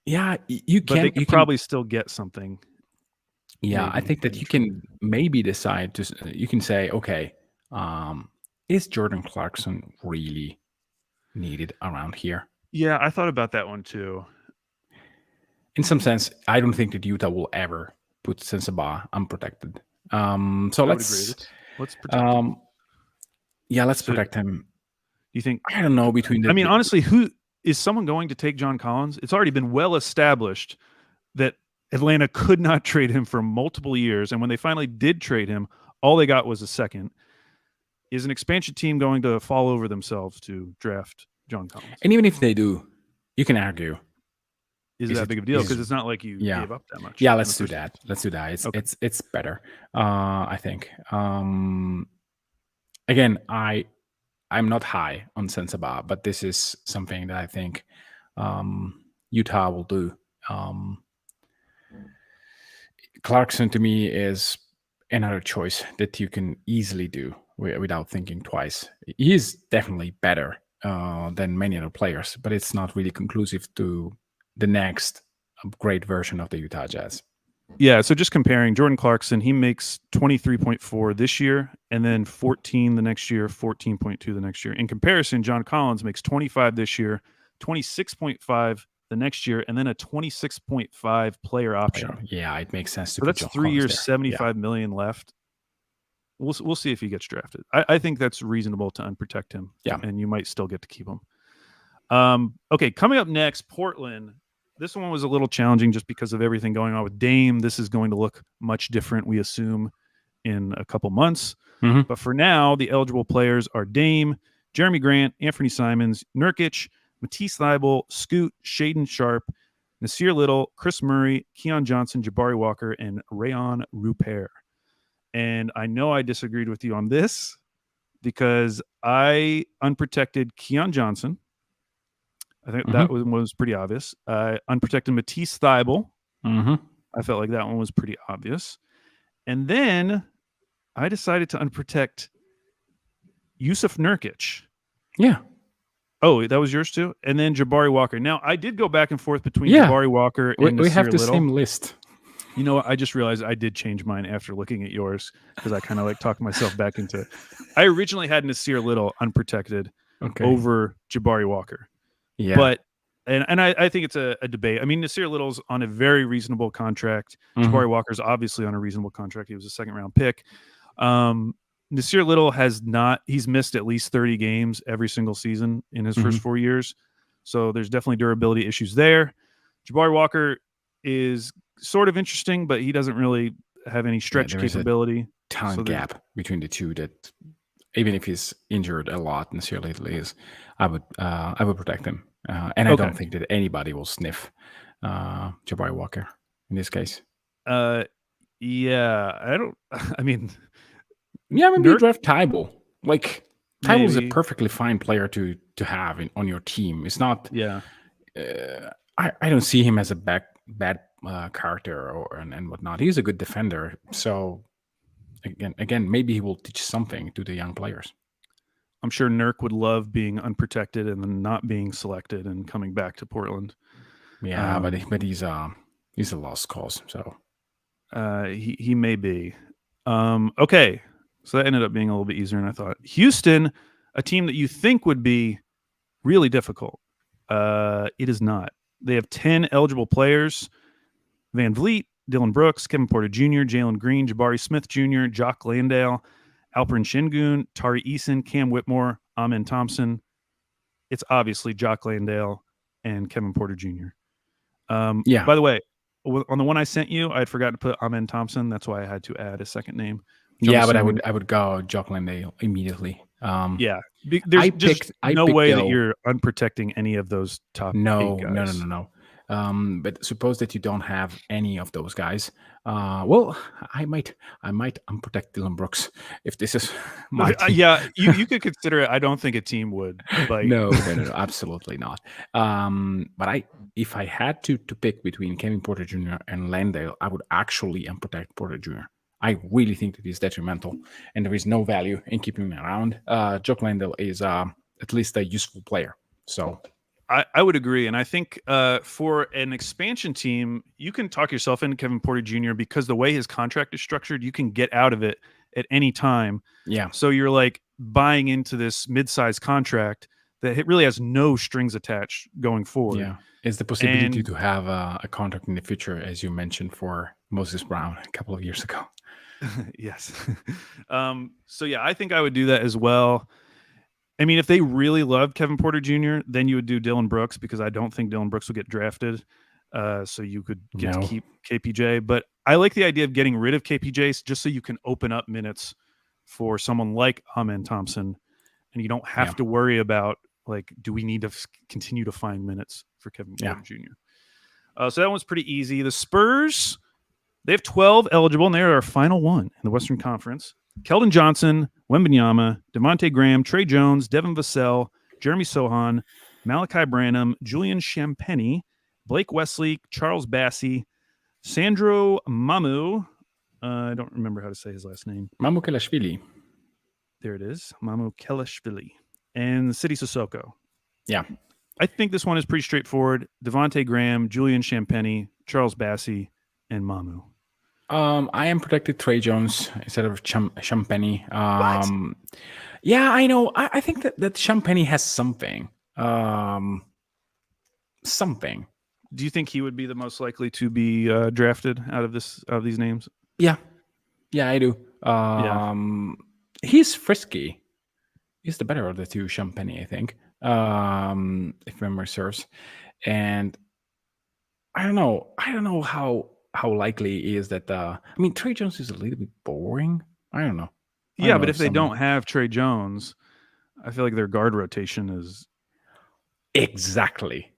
Yeah, But they could probably still get something. Yeah, maybe I think that you can maybe decide to. You can say, okay, is Jordan Clarkson really needed around here? Yeah, I thought about that one too. In some sense, I don't think that Utah will ever put Sensabaugh unprotected. So let's protect him. Yeah, let's protect him. Do you think? I don't know between the. I mean, honestly, who is someone going to take John Collins? It's already been well established that Atlanta could not trade him for multiple years, and when they finally did trade him, all they got was a second. Is an expansion team going to fall over themselves to draft John Collins? And even if they do, you can argue. Is that big of a deal? Because it's not like you gave up that much. Yeah, let's do that. Let's do that. It's better. I think. Again, I'm not high on Sensabaugh, but this is something that I think Utah will do. Clarkson to me is another choice that you can easily do without thinking twice. He is definitely better than many other players, but it's not really conclusive to the next great version of the Utah Jazz. Yeah, so just comparing Jordan Clarkson, he makes 23.4 this year, and then 14 the next year, 14.2 the next year. In comparison, John Collins makes 25 this year, 26.5 the next year, and then a 26.5 player option. Yeah, it makes sense to. So that's 3 years, $75 million left. We'll see if he gets drafted. I think that's reasonable to unprotect him. Yeah, and you might still get to keep him. Okay, coming up next, Portland. This one was a little challenging just because of everything going on with Dame. This is going to look much different, we assume, in a couple months. Mm-hmm. But for now, the eligible players are Dame, Jeremy Grant, Anthony Simons, Nurkic, Matisse Thybulle, Scoot, Shaden Sharp, Nasir Little, Chris Murray, Keon Johnson, Jabari Walker, and Rayon Rupert. And I know I disagreed with you on this because I unprotected Keon Johnson. I think that was pretty obvious. Unprotected Matisse Thybulle. I felt like that one was pretty obvious. And then I decided to unprotect Yusuf Nurkic. Yeah. Oh, that was yours too? And then Jabari Walker. Now, I did go back and forth between Jabari Walker and we have Nasir the Little. same list. You know what? I just realized I did change mine after looking at yours because I kind of like talked myself back into it. I originally had Nasir Little unprotected over Jabari Walker. Yeah. But and I think it's a debate. I mean, Nasir Little's on a very reasonable contract. Jabari Walker's obviously on a reasonable contract. He was a second-round pick. Nasir Little he's missed at least 30 games every single season in his first 4 years. So there's definitely durability issues there. Jabari Walker is sort of interesting, but he doesn't really have any stretch capability. Talent gap between the two that even if he's injured a lot, Nasir Little is, I would protect him. And I don't think that anybody will sniff Jabari Walker in this case. Yeah, I mean, yeah, maybe you draft Thybulle. Like Thybulle is a perfectly fine player to have on your team. It's not. Yeah. I don't see him as a bad character and whatnot. He's a good defender. So again, maybe he will teach something to the young players. I'm sure Nurk would love being unprotected and then not being selected and coming back to Portland. Yeah, but he's a lost cause. So he may be. Okay, so that ended up being a little bit easier than I thought. Houston, a team that you think would be really difficult. It is not. They have 10 eligible players: Van Vliet, Dylan Brooks, Kevin Porter Jr., Jalen Green, Jabari Smith Jr., Jock Landale, Alperen Şengün, Tari Eason, Cam Whitmore, Amen Thompson. It's obviously Jock Landale and Kevin Porter Jr. Yeah. By the way, on the one I sent you, I had forgotten to put Amen Thompson. That's why I had to add a second name. Yeah, but I would go Jock Landale immediately. Yeah. There's just no way that you're unprotecting any of those top 8 guys. No. But suppose that you don't have any of those guys. Well, I might unprotect Dylan Brooks if this is my team. Yeah, you could consider it. I don't think a team would. Like No, absolutely not. But if I had to pick between Kevin Porter Jr. and Landale, I would actually unprotect Porter Jr. I really think that he's detrimental, and there is no value in keeping him around. Jock Landale is at least a useful player. So I would agree. And I think for an expansion team, you can talk yourself into Kevin Porter Jr. because the way his contract is structured, you can get out of it at any time. Yeah. So you're like buying into this mid-sized contract that it really has no strings attached going forward. Yeah. Is the possibility to have a contract in the future, as you mentioned, for Moses Brown a couple of years ago. Yes. So yeah, I think I would do that as well. I mean, if they really loved Kevin Porter Jr., then you would do Dylan Brooks because I don't think Dylan Brooks would get drafted. So you could get to keep KPJ. But I like the idea of getting rid of KPJ just so you can open up minutes for someone like Amen Thompson. And you don't have to worry about, like, do we need to continue to find minutes for Kevin Porter Jr.? So that one's pretty easy. The Spurs, they have 12 eligible, and they are our final one in the Western Conference. Keldon Johnson, Wembanyama, Devontae Graham, Trey Jones, Devin Vassell, Jeremy Sohan, Malachi Branham, Julian Champagnie, Blake Wesley, Charles Bassey, Sandro Mamu. I don't remember how to say his last name. Mamu Kelashvili. There it is. Mamu Kelashvili. And City Sissoko. Yeah. I think this one is pretty straightforward. Devontae Graham, Julian Champagnie, Charles Bassey, and Mamu. I am protected Trey Jones instead of Champagnie. Yeah, I know. I think that Champagnie has something. Something. Do you think he would be the most likely to be drafted out of these names? Yeah, I do. He's frisky. He's the better of the two, Champagnie, I think. If memory serves. And I don't know how likely it is that I mean, Trey Jones is a little bit boring. I don't know. But if they don't have Trey Jones, I feel like their guard rotation is exactly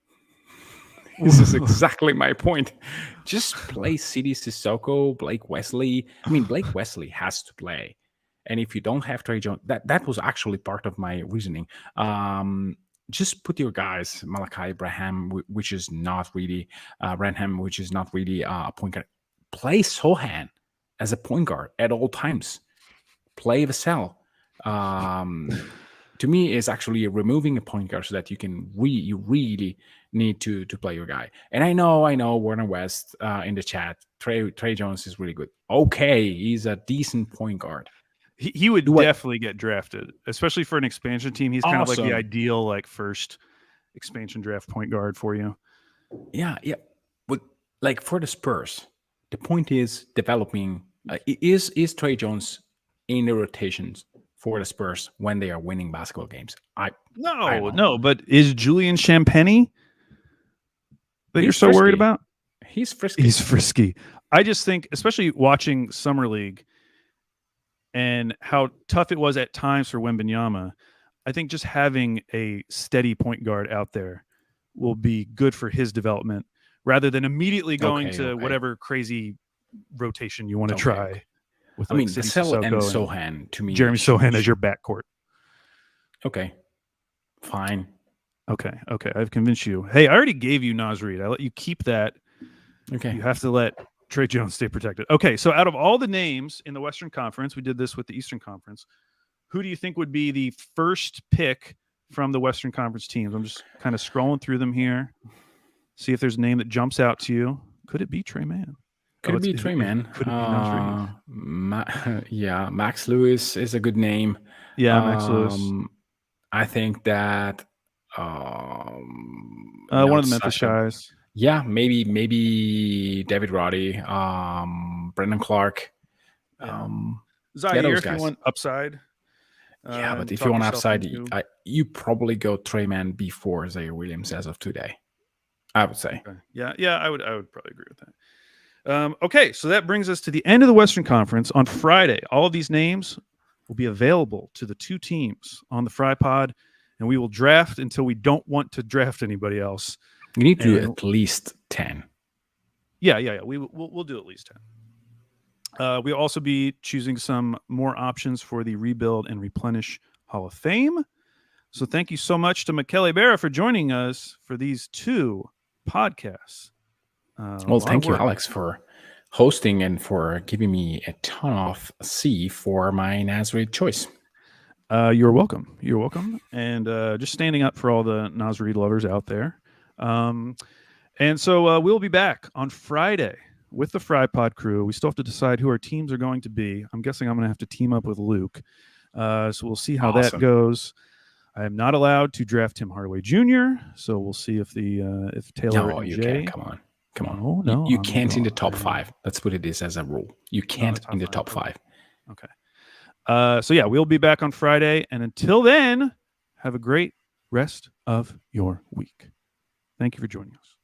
This is exactly my point. Just play CD Sissoko, Blake Wesley. I mean, Blake Wesley has to play. And if you don't have Trey Jones, that was actually part of my reasoning. Just put your guys, Malachi Branham, which is not really Branham, which is not really a point guard. Play Sohan as a point guard at all times. Play Vassell. To me, is actually removing a point guard so that you can you really need to play your guy. And I know Warner West in the chat. Trey Jones is really good. Okay, he's a decent point guard. He would definitely get drafted, especially for an expansion team. He's kind of like the Awesome. ideal like first expansion draft point guard for you. Yeah. But like for the Spurs, the point is developing. Is Trey Jones in the rotations for the Spurs when they are winning basketball games? No. But is Julian Champagny that you're so worried about? He's frisky. He's frisky. I just think, especially watching Summer League and how tough it was at times for Wembanyama, I think just having a steady point guard out there will be good for his development rather than immediately going to whatever crazy rotation you want to try. With Vassell and Sohan, to me. Jeremy Sohan as your backcourt. Okay. Fine. Okay. I've convinced you. Hey, I already gave you Naz Reid. I let you keep that. Okay. You have to let Trey Jones stay protected. Okay, so out of all the names in the Western Conference, we did this with the Eastern Conference. Who do you think would be the first pick from the Western Conference teams? I'm just kind of scrolling through them here. See if there's a name that jumps out to you. Could it be Trey Mann? Could it be Trey Mann? Could it be Naz Reid? Yeah, Max Lewis is a good name. Yeah, Max Lewis. I think that one of the Memphis guys. Yeah, maybe David Roddy, Brendan Clark. Zaire, if you want upside. Yeah, but if you want upside, you probably go Trey Mann before Zaire Williams as of today, I would say. Okay. Yeah, I would probably agree with that. Okay, so that brings us to the end of the Western Conference. On Friday, all of these names will be available to the two teams on the Fry Pod, and we will draft until we don't want to draft anybody else. You need to do at least 10. Yeah. We'll do at least 10. We'll also be choosing some more options for the Rebuild and Replenish Hall of Fame. So thank you so much to Michele Berra for joining us for these two podcasts. Well, thank you, Alex, for hosting and for giving me a ton of C for my Naz Reid choice. You're welcome. And just standing up for all the Naz Reid lovers out there. And so we'll be back on Friday with the Fry Pod crew. We still have to decide who our teams are going to be. I'm guessing I'm going to have to team up with Luke. So we'll see how that goes. I am not allowed to draft Tim Hardaway Jr. So we'll see if Taylor and Jay. Come on. Oh, no, you can't in the top 5. That's what it is as a rule. You can't in the top 5. Okay. So yeah, we'll be back on Friday. And until then, have a great rest of your week. Thank you for joining us.